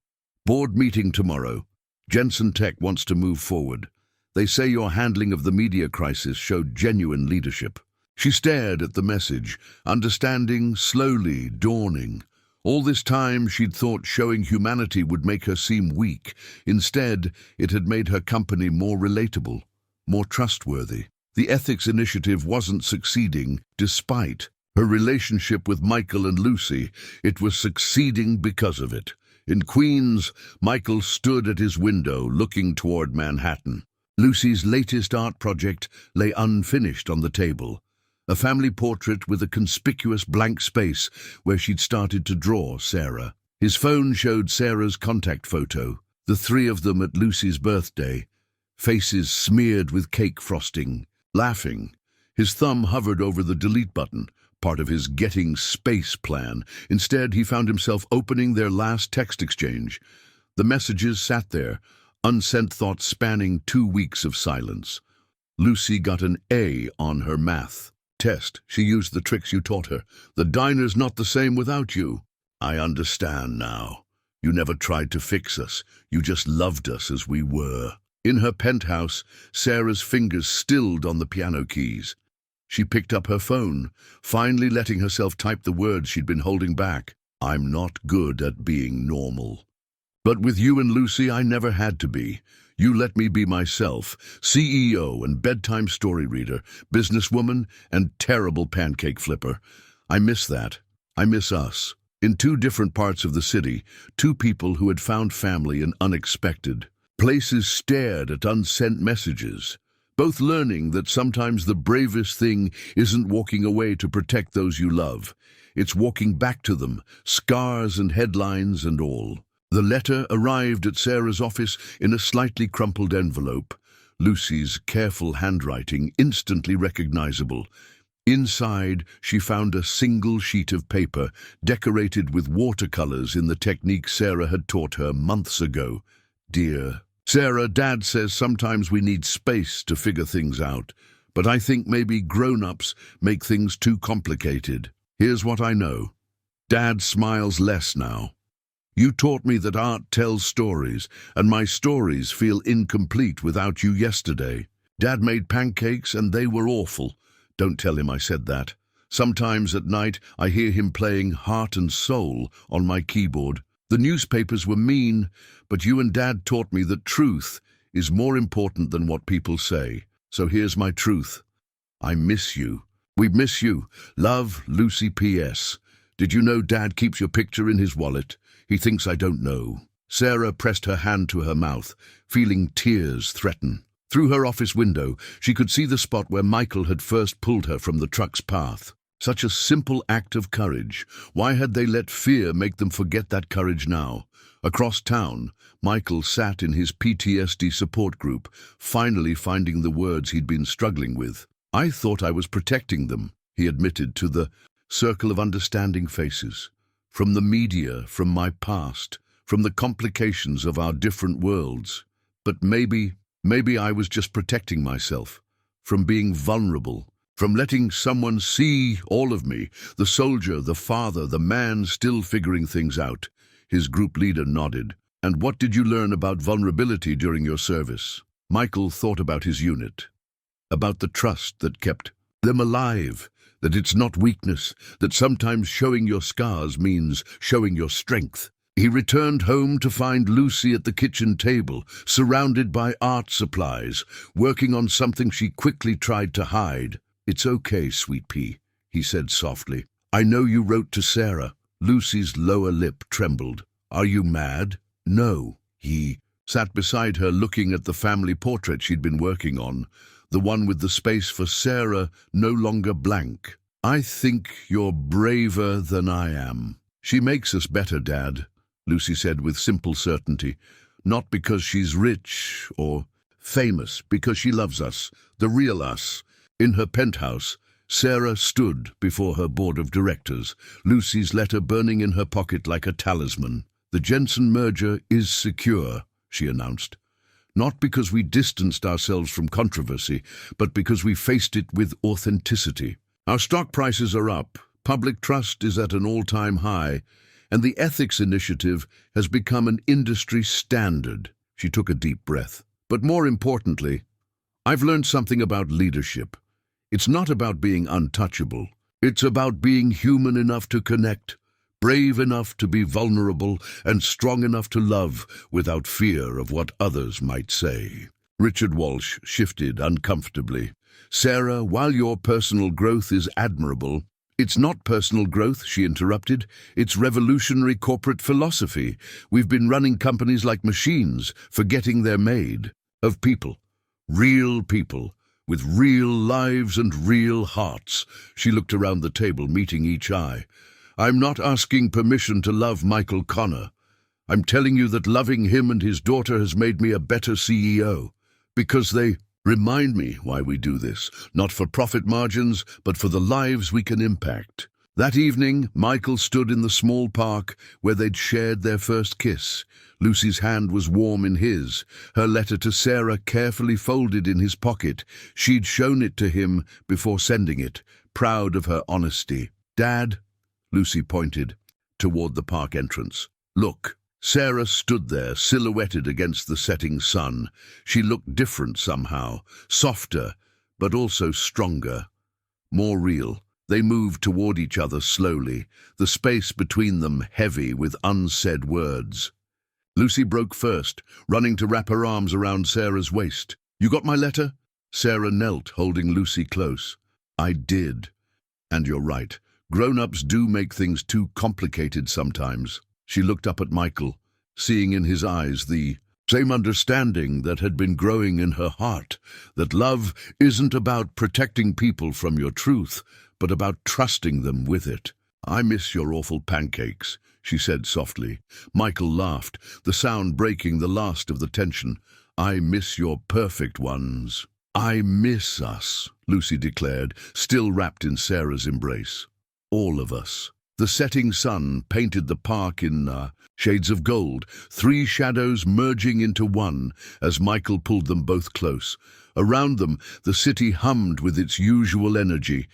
"Board meeting tomorrow. Jensen Tech wants to move forward. They say your handling of the media crisis showed genuine leadership." She stared at the message, understanding slowly dawning. All this time she'd thought showing humanity would make her seem weak. Instead, it had made her company more relatable, more trustworthy. The ethics initiative wasn't succeeding despite her relationship with Michael and Lucy. It was succeeding because of it. In Queens, Michael stood at his window looking toward Manhattan. Lucy's latest art project lay unfinished on the table. A family portrait with a conspicuous blank space where she'd started to draw Sarah. His phone showed Sarah's contact photo, the three of them at Lucy's birthday, faces smeared with cake frosting, laughing. His thumb hovered over the delete button, part of his getting space plan. Instead, he found himself opening their last text exchange. The messages sat there, unsent thoughts spanning 2 weeks of silence. Lucy got an A on her math test. She used the tricks you taught her. "The diner's not the same without you." "I understand now. You never tried to fix us. You just loved us as we were." In her penthouse, Sarah's fingers stilled on the piano keys. She picked up her phone, finally letting herself type the words she'd been holding back. "I'm not good at being normal. But with you and Lucy, I never had to be. You let me be myself, CEO and bedtime story reader, businesswoman and terrible pancake flipper. I miss that. I miss us." In 2 different parts of the city, 2 people who had found family in unexpected places stared at unsent messages, both learning that sometimes the bravest thing isn't walking away to protect those you love. It's walking back to them, scars and headlines and all. The letter arrived at Sarah's office in a slightly crumpled envelope, Lucy's careful handwriting instantly recognizable. Inside, she found a single sheet of paper decorated with watercolors in the technique Sarah had taught her months ago. "Dear Sarah, Dad says sometimes we need space to figure things out, but I think maybe grown-ups make things too complicated. Here's what I know. Dad smiles less now. You taught me that art tells stories, and my stories feel incomplete without you yesterday. Dad made pancakes and they were awful. Don't tell him I said that. Sometimes at night I hear him playing Heart and Soul on my keyboard. The newspapers were mean, but you and Dad taught me that truth is more important than what people say. So here's my truth. I miss you. We miss you. Love, Lucy P.S. Did you know Dad keeps your picture in his wallet? He thinks I don't know. Sarah pressed her hand to her mouth, feeling tears threaten. Through her office window, she could see the spot where Michael had first pulled her from the truck's path. Such a simple act of courage. Why had they let fear make them forget that courage now? Across town, Michael sat in his PTSD support group, finally finding the words he'd been struggling with. I thought I was protecting them, he admitted to the circle of understanding faces. From the media, from my past, from the complications of our different worlds. But maybe I was just protecting myself from being vulnerable, from letting someone see all of me, the soldier, the father, the man still figuring things out. His group leader nodded. And what did you learn about vulnerability during your service? Michael thought about his unit, about the trust that kept them alive, that it's not weakness, that sometimes showing your scars means showing your strength. He returned home to find Lucy at the kitchen table, surrounded by art supplies, working on something she quickly tried to hide. It's okay, sweet pea, he said softly. I know you wrote to Sarah. Lucy's lower lip trembled. Are you mad? No. He sat beside her looking at the family portrait she'd been working on, the one with the space for Sarah no longer blank. I think you're braver than I am. She makes us better, Dad, Lucy said with simple certainty. Not because she's rich or famous, because she loves us, the real us. In her penthouse, Sarah stood before her board of directors, Lucy's letter burning in her pocket like a talisman. The Jensen merger is secure, she announced. Not because we distanced ourselves from controversy, but because we faced it with authenticity. Our stock prices are up, public trust is at an all-time high, and the ethics initiative has become an industry standard. She took a deep breath. But more importantly, I've learned something about leadership. It's not about being untouchable. It's about being human enough to connect, brave enough to be vulnerable, and strong enough to love without fear of what others might say. Richard Walsh shifted uncomfortably. Sarah, while your personal growth is admirable, it's not personal growth, she interrupted. It's revolutionary corporate philosophy. We've been running companies like machines, forgetting they're made of people, real people, with real lives and real hearts. She looked around the table, meeting each eye. I'm not asking permission to love Michael Connor. I'm telling you that loving him and his daughter has made me a better CEO, because they remind me why we do this, not for profit margins, but for the lives we can impact. That evening, Michael stood in the small park where they'd shared their first kiss. Lucy's hand was warm in his, her letter to Sarah carefully folded in his pocket. She'd shown it to him before sending it, proud of her honesty. Dad, Lucy pointed toward the park entrance. Look. Sarah stood there, silhouetted against the setting sun. She looked different somehow, softer, but also stronger, more real. They moved toward each other slowly, the space between them heavy with unsaid words. Lucy broke first, running to wrap her arms around Sarah's waist. You got my letter? Sarah knelt, holding Lucy close. I did. And you're right. Grown-ups do make things too complicated sometimes. She looked up at Michael, seeing in his eyes the same understanding that had been growing in her heart, that love isn't about protecting people from your truth, but about trusting them with it. I miss your awful pancakes, she said softly. Michael laughed, the sound breaking the last of the tension. I miss your perfect ones. I miss us, Lucy declared, still wrapped in Sarah's embrace. All of us. The setting sun painted the park in shades of gold, three shadows merging into one as Michael pulled them both close. Around them, the city hummed with its usual energy,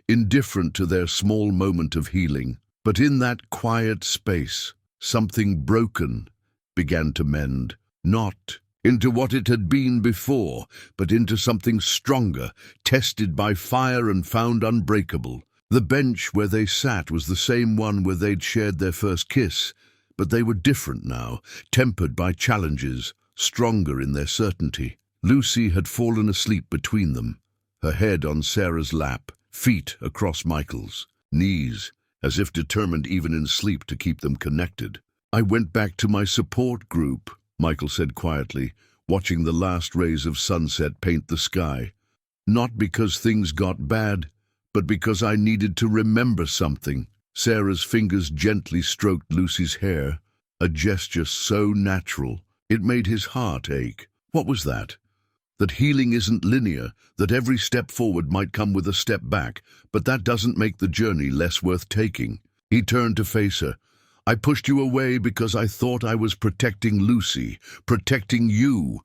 indifferent to their small moment of healing. But in that quiet space, something broken began to mend. Not into what it had been before, but into something stronger, tested by fire and found unbreakable. The bench where they sat was the same one where they'd shared their first kiss, but they were different now, tempered by challenges, stronger in their certainty. Lucy had fallen asleep between them, her head on Sarah's lap, feet across Michael's, knees, as if determined even in sleep to keep them connected. "I went back to my support group," Michael said quietly, watching the last rays of sunset paint the sky. "Not because things got bad, but because I needed to remember something." Sarah's fingers gently stroked Lucy's hair, a gesture so natural it made his heart ache. What was that? That healing isn't linear, that every step forward might come with a step back, but that doesn't make the journey less worth taking. He turned to face her. "I pushed you away because I thought I was protecting Lucy, protecting you,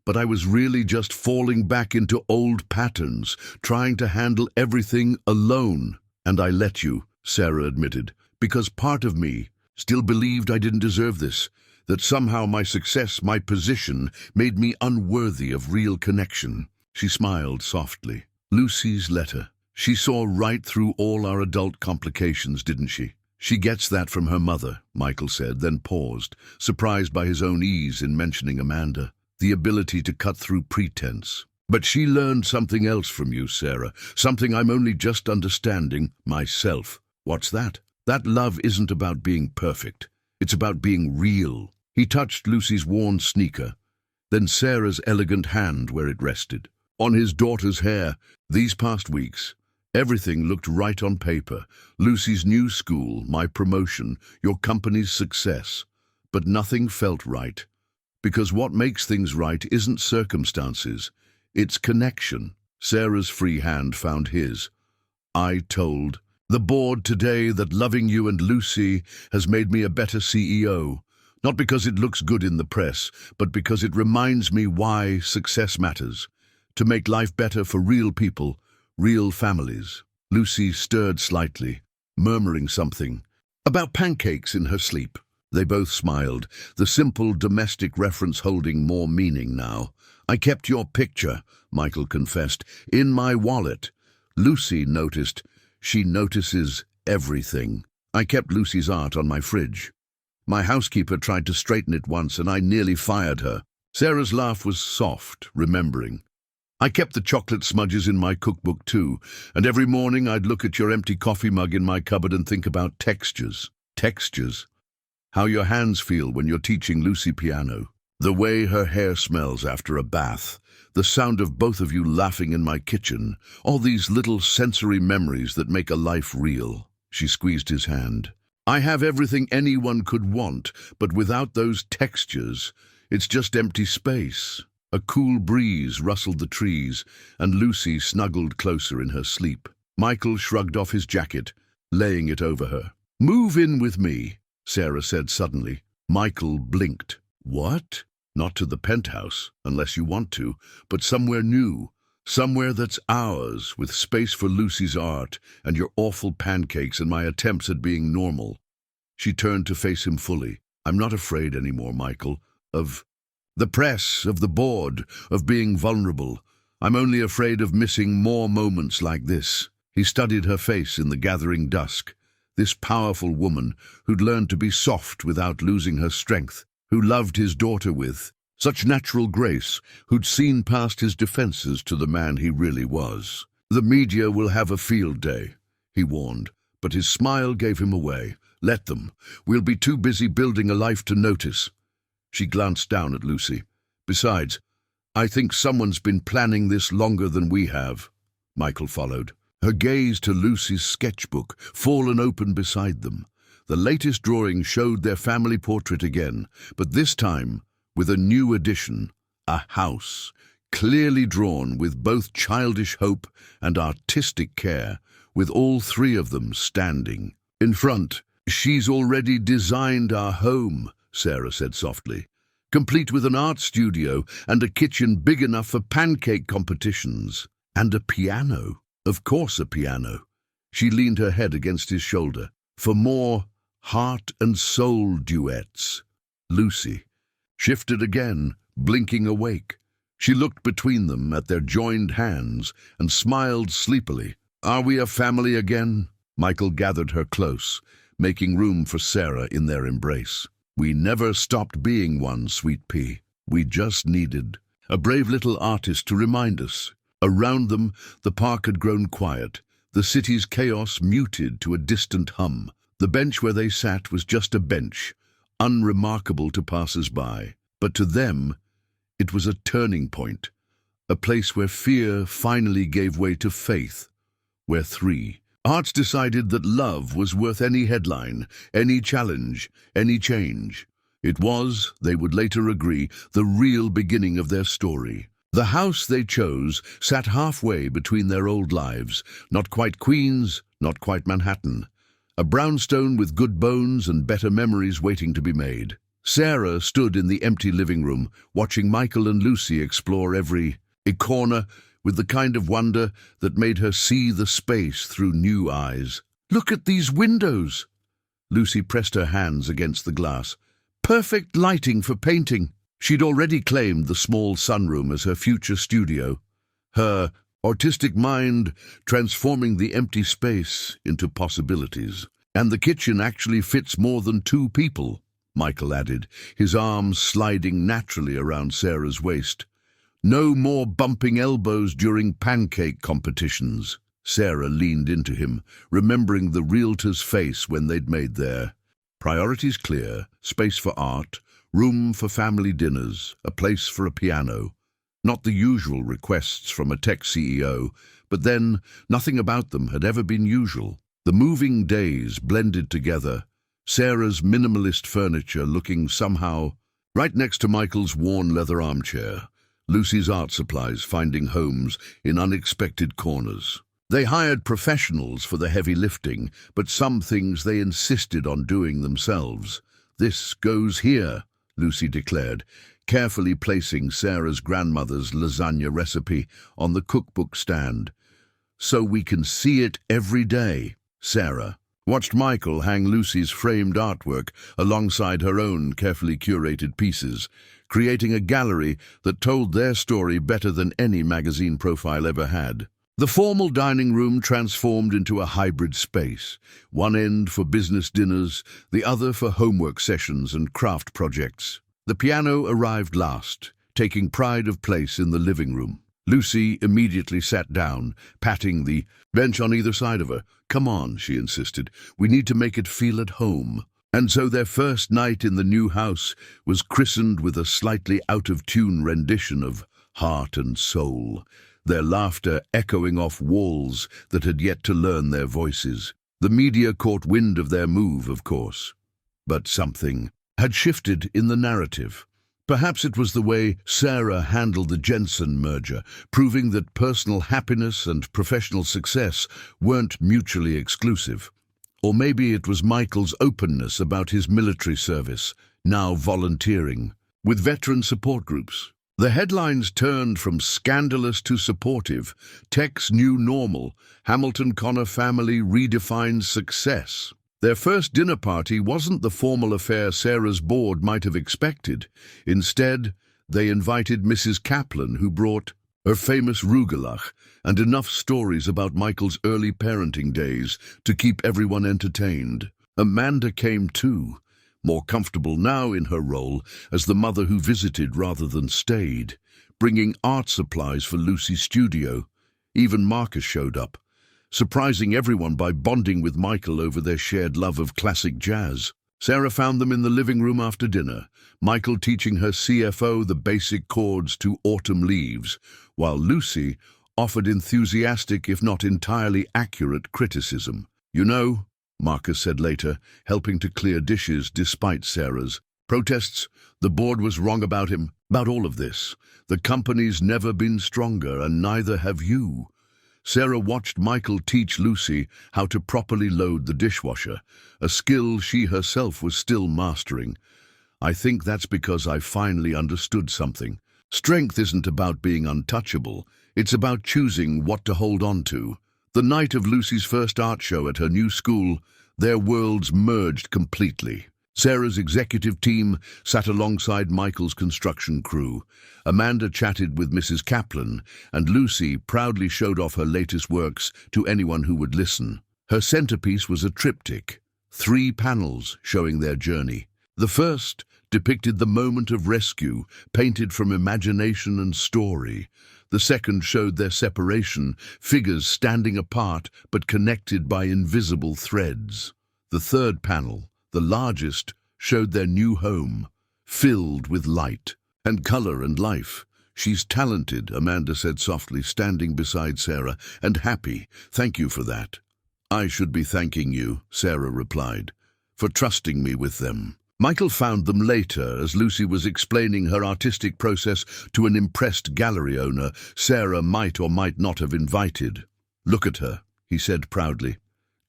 but I was really just falling back into old patterns, trying to handle everything alone. And I let you," Sarah admitted, "because part of me still believed I didn't deserve this, that somehow my success, my position, made me unworthy of real connection." She smiled softly. Lucy's letter. She saw right through all our adult complications, didn't she? "She gets that from her mother," Michael said, then paused, surprised by his own ease in mentioning Amanda, the ability to cut through pretense. "But she learned something else from you, Sarah, something I'm only just understanding myself." "What's that?" "That love isn't about being perfect. It's about being real." He touched Lucy's worn sneaker, then Sarah's elegant hand where it rested. On his daughter's hair. These past weeks, everything looked right on paper. Lucy's new school, my promotion, your company's success. But nothing felt right. Because what makes things right isn't circumstances. It's connection. Sarah's free hand found his. "I told the board today that loving you and Lucy has made me a better CEO. Not because it looks good in the press, but because it reminds me why success matters. To make life better for real people, real families." Lucy stirred slightly, murmuring something about pancakes in her sleep. They both smiled, the simple domestic reference holding more meaning now. "I kept your picture," Michael confessed, "in my wallet." Lucy noticed. She notices everything. "I kept Lucy's art on my fridge. My housekeeper tried to straighten it once and I nearly fired her." Sarah's laugh was soft, remembering. "I kept the chocolate smudges in my cookbook too, and every morning I'd look at your empty coffee mug in my cupboard and think about textures." Textures. How your hands feel when you're teaching Lucy piano. The way her hair smells after a bath. The sound of both of you laughing in my kitchen. All these little sensory memories that make a life real. She squeezed his hand. "I have everything anyone could want, but without those textures, it's just empty space." A cool breeze rustled the trees, and Lucy snuggled closer in her sleep. Michael shrugged off his jacket, laying it over her. "Move in with me," Sarah said suddenly. Michael blinked. "What?" "Not to the penthouse, unless you want to, but somewhere new. Somewhere that's ours, with space for Lucy's art and your awful pancakes and my attempts at being normal." She turned to face him fully. "I'm not afraid anymore, Michael, of the press, of the board, of being vulnerable. I'm only afraid of missing more moments like this." He studied her face in the gathering dusk. This powerful woman who'd learned to be soft without losing her strength, who loved his daughter with such natural grace, who'd seen past his defenses to the man he really was. "The media will have a field day," he warned, but his smile gave him away. "Let them. We'll be too busy building a life to notice." She glanced down at Lucy. "Besides, I think someone's been planning this longer than we have." Michael followed, her gaze to Lucy's sketchbook, fallen open beside them. The latest drawing showed their family portrait again, but this time with a new addition, a house, clearly drawn with both childish hope and artistic care, with all three of them standing. In front, "She's already designed our home," Sarah said softly, "complete with an art studio and a kitchen big enough for pancake competitions. And a piano. Of course a piano." She leaned her head against his shoulder. "For more heart and soul duets." Lucy. shifted again, blinking awake. She looked between them at their joined hands and smiled sleepily. "Are we a family again?" Michael gathered her close, making room for Sarah in their embrace. "We never stopped being one, sweet pea. We just needed a brave little artist to remind us." Around them, the park had grown quiet, the city's chaos muted to a distant hum. The bench where they sat was just a bench, unremarkable to passers-by. But to them, it was a turning point, a place where fear finally gave way to faith, where three hearts decided that love was worth any headline, any challenge, any change. It was, they would later agree, the real beginning of their story. The house they chose sat halfway between their old lives, not quite Queens, not quite Manhattan. A brownstone with good bones and better memories waiting to be made. Sarah stood in the empty living room, watching Michael and Lucy explore every corner with the kind of wonder that made her see the space through new eyes. "Look at these windows!" Lucy pressed her hands against the glass. "Perfect lighting for painting." She'd already claimed the small sunroom as her future studio, her artistic mind transforming the empty space into possibilities. "And the kitchen actually fits more than two people," Michael added, his arms sliding naturally around Sarah's waist. "No more bumping elbows during pancake competitions." Sarah leaned into him, remembering the realtor's face when they'd made their priorities clear: space for art, room for family dinners, a place for a piano. Not the usual requests from a tech CEO, but then nothing about them had ever been usual. The moving days blended together, Sarah's minimalist furniture looking somehow right next to Michael's worn leather armchair, Lucy's art supplies finding homes in unexpected corners. They hired professionals for the heavy lifting, but some things they insisted on doing themselves. "This goes here," Lucy declared, carefully placing Sarah's grandmother's lasagna recipe on the cookbook stand. "So we can see it every day." Sarah watched Michael hang Lucy's framed artwork alongside her own carefully curated pieces, creating a gallery that told their story better than any magazine profile ever had. The formal dining room transformed into a hybrid space, one end for business dinners, the other for homework sessions and craft projects. The piano arrived last, taking pride of place in the living room. Lucy immediately sat down, patting the bench on either side of her. "Come on," she insisted, "we need to make it feel at home." And so their first night in the new house was christened with a slightly out-of-tune rendition of Heart and Soul, their laughter echoing off walls that had yet to learn their voices. The media caught wind of their move, of course. But something had shifted in the narrative. Perhaps it was the way Sarah handled the Jensen merger, proving that personal happiness and professional success weren't mutually exclusive. Or maybe it was Michael's openness about his military service, now volunteering with veteran support groups. The headlines turned from scandalous to supportive. Tech's new normal. Hamilton Connor family redefines success. Their first dinner party wasn't the formal affair Sarah's board might have expected. Instead, they invited Mrs. Kaplan, who brought her famous rugelach and enough stories about Michael's early parenting days to keep everyone entertained. Amanda came too, more comfortable now in her role as the mother who visited rather than stayed, bringing art supplies for Lucy's studio. Even Marcus showed up, surprising everyone by bonding with Michael over their shared love of classic jazz. Sarah found them in the living room after dinner, Michael teaching her CFO the basic chords to Autumn Leaves, while Lucy offered enthusiastic, if not entirely accurate, criticism. "You know," Marcus said later, helping to clear dishes despite Sarah's protests, "the board was wrong about him, about all of this. The company's never been stronger, and neither have you." Sarah watched Michael teach Lucy how to properly load the dishwasher, a skill she herself was still mastering. "I think that's because I finally understood something. Strength isn't about being untouchable, it's about choosing what to hold on to." The night of Lucy's first art show at her new school, their worlds merged completely. Sarah's executive team sat alongside Michael's construction crew. Amanda chatted with Mrs. Kaplan, and Lucy proudly showed off her latest works to anyone who would listen. Her centerpiece was a triptych, 3 panels showing their journey. The first depicted the moment of rescue, painted from imagination and story. The second showed their separation, figures standing apart but connected by invisible threads. The third panel, the largest, showed their new home, filled with light and color and life. "She's talented," Amanda said softly, standing beside Sarah, "and happy. Thank you for that." "I should be thanking you," Sarah replied, "for trusting me with them." Michael found them later as Lucy was explaining her artistic process to an impressed gallery owner Sarah might or might not have invited. "Look at her," he said proudly,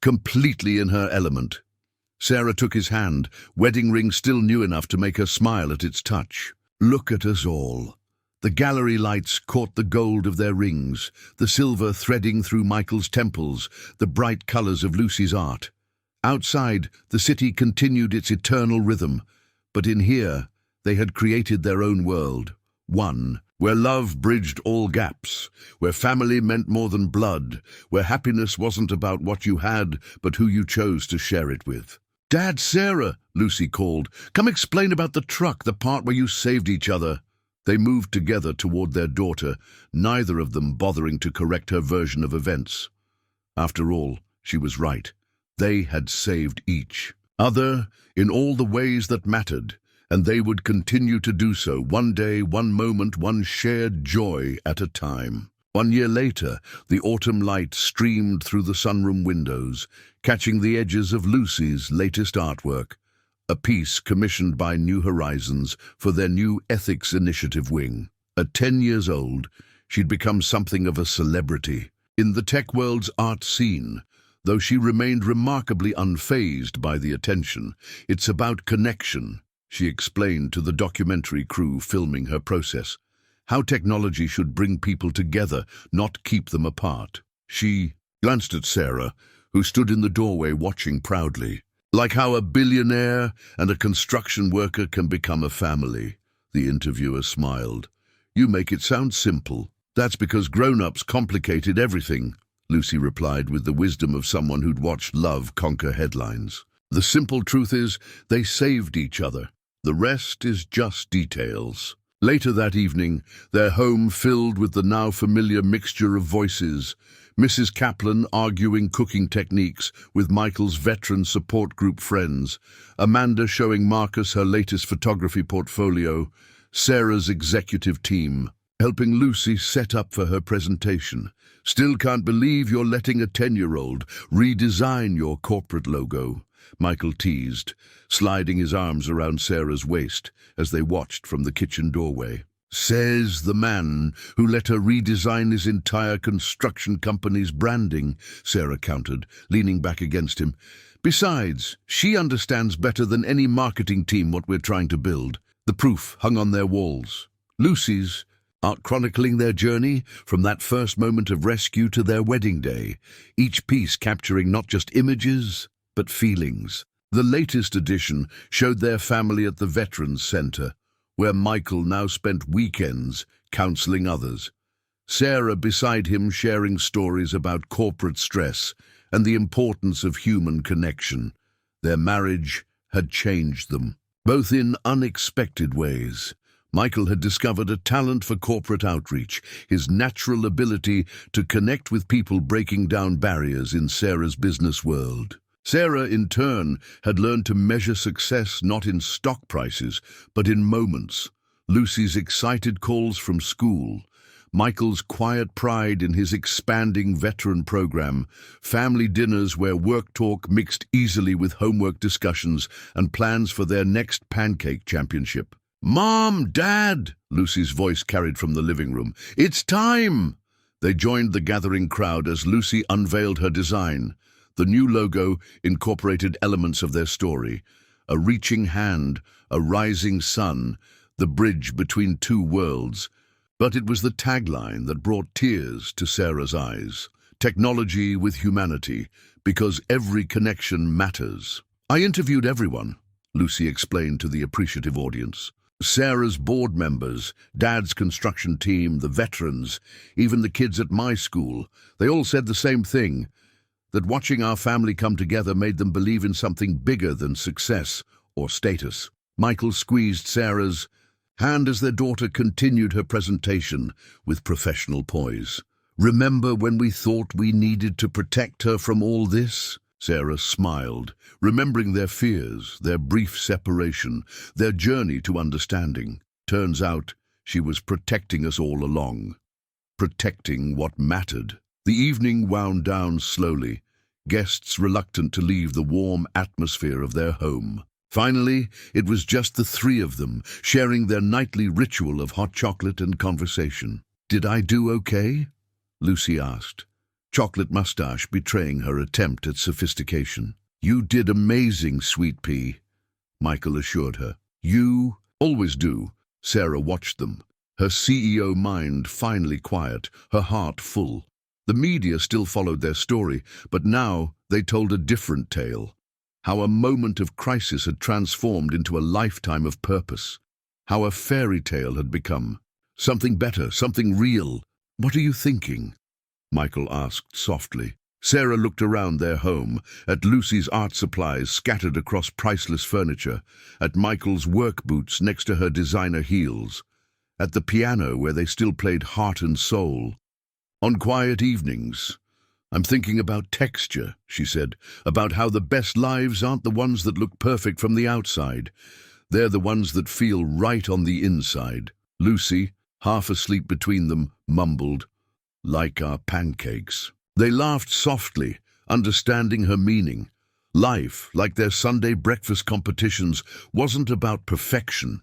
"completely in her element." Sarah took his hand, wedding ring still new enough to make her smile at its touch. "Look at us all." The gallery lights caught the gold of their rings, the silver threading through Michael's temples, the bright colors of Lucy's art. Outside, the city continued its eternal rhythm, but in here, they had created their own world. One, where love bridged all gaps, where family meant more than blood, where happiness wasn't about what you had, but who you chose to share it with. "Dad, Sarah," Lucy called, "come explain about the truck, the part where you saved each other." They moved together toward their daughter, neither of them bothering to correct her version of events. After all, she was right. They had saved each other in all the ways that mattered, and they would continue to do so, one day, one moment, one shared joy at a time. 1 year later, the autumn light streamed through the sunroom windows, catching the edges of Lucy's latest artwork, a piece commissioned by New Horizons for their new ethics initiative wing. At 10 years old, she'd become something of a celebrity in the tech world's art scene. Though she remained remarkably unfazed by the attention. "It's about connection," she explained to the documentary crew filming her process. "How technology should bring people together, not keep them apart." She glanced at Sarah, who stood in the doorway watching proudly. "Like how a billionaire and a construction worker can become a family," the interviewer smiled. "You make it sound simple." "That's because grown-ups complicated everything," Lucy replied with the wisdom of someone who'd watched love conquer headlines. "The simple truth is, they saved each other. The rest is just details." Later that evening, their home filled with the now familiar mixture of voices. Mrs. Kaplan arguing cooking techniques with Michael's veteran support group friends, Amanda showing Marcus her latest photography portfolio, Sarah's executive team helping Lucy set up for her presentation. "Still can't believe you're letting a 10-year-old redesign your corporate logo," Michael teased, sliding his arms around Sarah's waist as they watched from the kitchen doorway. "Says the man who let her redesign his entire construction company's branding," Sarah countered, leaning back against him. "Besides, she understands better than any marketing team what we're trying to build." The proof hung on their walls. Lucy's, art chronicling their journey from that first moment of rescue to their wedding day, each piece capturing not just images, but feelings. The latest edition showed their family at the Veterans Center, where Michael now spent weekends counseling others. Sarah beside him sharing stories about corporate stress and the importance of human connection. Their marriage had changed them, both in unexpected ways. Michael had discovered a talent for corporate outreach, his natural ability to connect with people breaking down barriers in Sarah's business world. Sarah, in turn, had learned to measure success not in stock prices, but in moments. Lucy's excited calls from school, Michael's quiet pride in his expanding veteran program, family dinners where work talk mixed easily with homework discussions, and plans for their next pancake championship. "Mom, Dad," Lucy's voice carried from the living room. "It's time!" They joined the gathering crowd as Lucy unveiled her design. The new logo incorporated elements of their story: a reaching hand, a rising sun, the bridge between two worlds. But it was the tagline that brought tears to Sarah's eyes. Technology with humanity, because every connection matters. I interviewed everyone. Lucy explained to the appreciative audience. Sarah's board members, Dad's construction team, the veterans, even the kids at my school, they all said the same thing, that watching our family come together made them believe in something bigger than success or status. Michael squeezed Sarah's hand as their daughter continued her presentation with professional poise. "Remember when we thought we needed to protect her from all this?" Sarah smiled, remembering their fears, their brief separation, their journey to understanding. Turns out she was protecting us all along, protecting what mattered. The evening wound down slowly, guests reluctant to leave the warm atmosphere of their home. Finally, it was just the three of them, sharing their nightly ritual of hot chocolate and conversation. "Did I do okay?" Lucy asked, chocolate mustache betraying her attempt at sophistication. "You did amazing, sweet pea," Michael assured her. "You always do." Sarah watched them, her CEO mind finally quiet, her heart full. The media still followed their story, but now they told a different tale. How a moment of crisis had transformed into a lifetime of purpose. How a fairy tale had become something better, something real. "What are you thinking?" Michael asked softly. Sarah looked around their home, at Lucy's art supplies scattered across priceless furniture, at Michael's work boots next to her designer heels, at the piano where they still played heart and soul. "On quiet evenings, I'm thinking about texture," she said, "about how the best lives aren't the ones that look perfect from the outside. They're the ones that feel right on the inside." Lucy, half asleep between them, mumbled, "Like our pancakes." They laughed softly, understanding her meaning. Life, like their Sunday breakfast competitions, wasn't about perfection.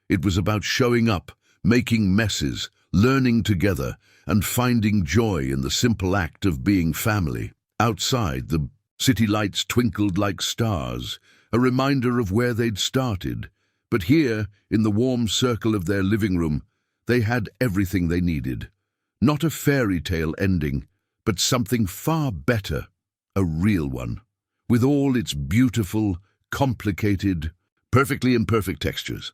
It was about showing up, making messes, learning together, and finding joy in the simple act of being family. Outside, the city lights twinkled like stars, a reminder of where they'd started. But here, in the warm circle of their living room, they had everything they needed. Not a fairy tale ending, but something far better, a real one, with all its beautiful, complicated, perfectly imperfect textures.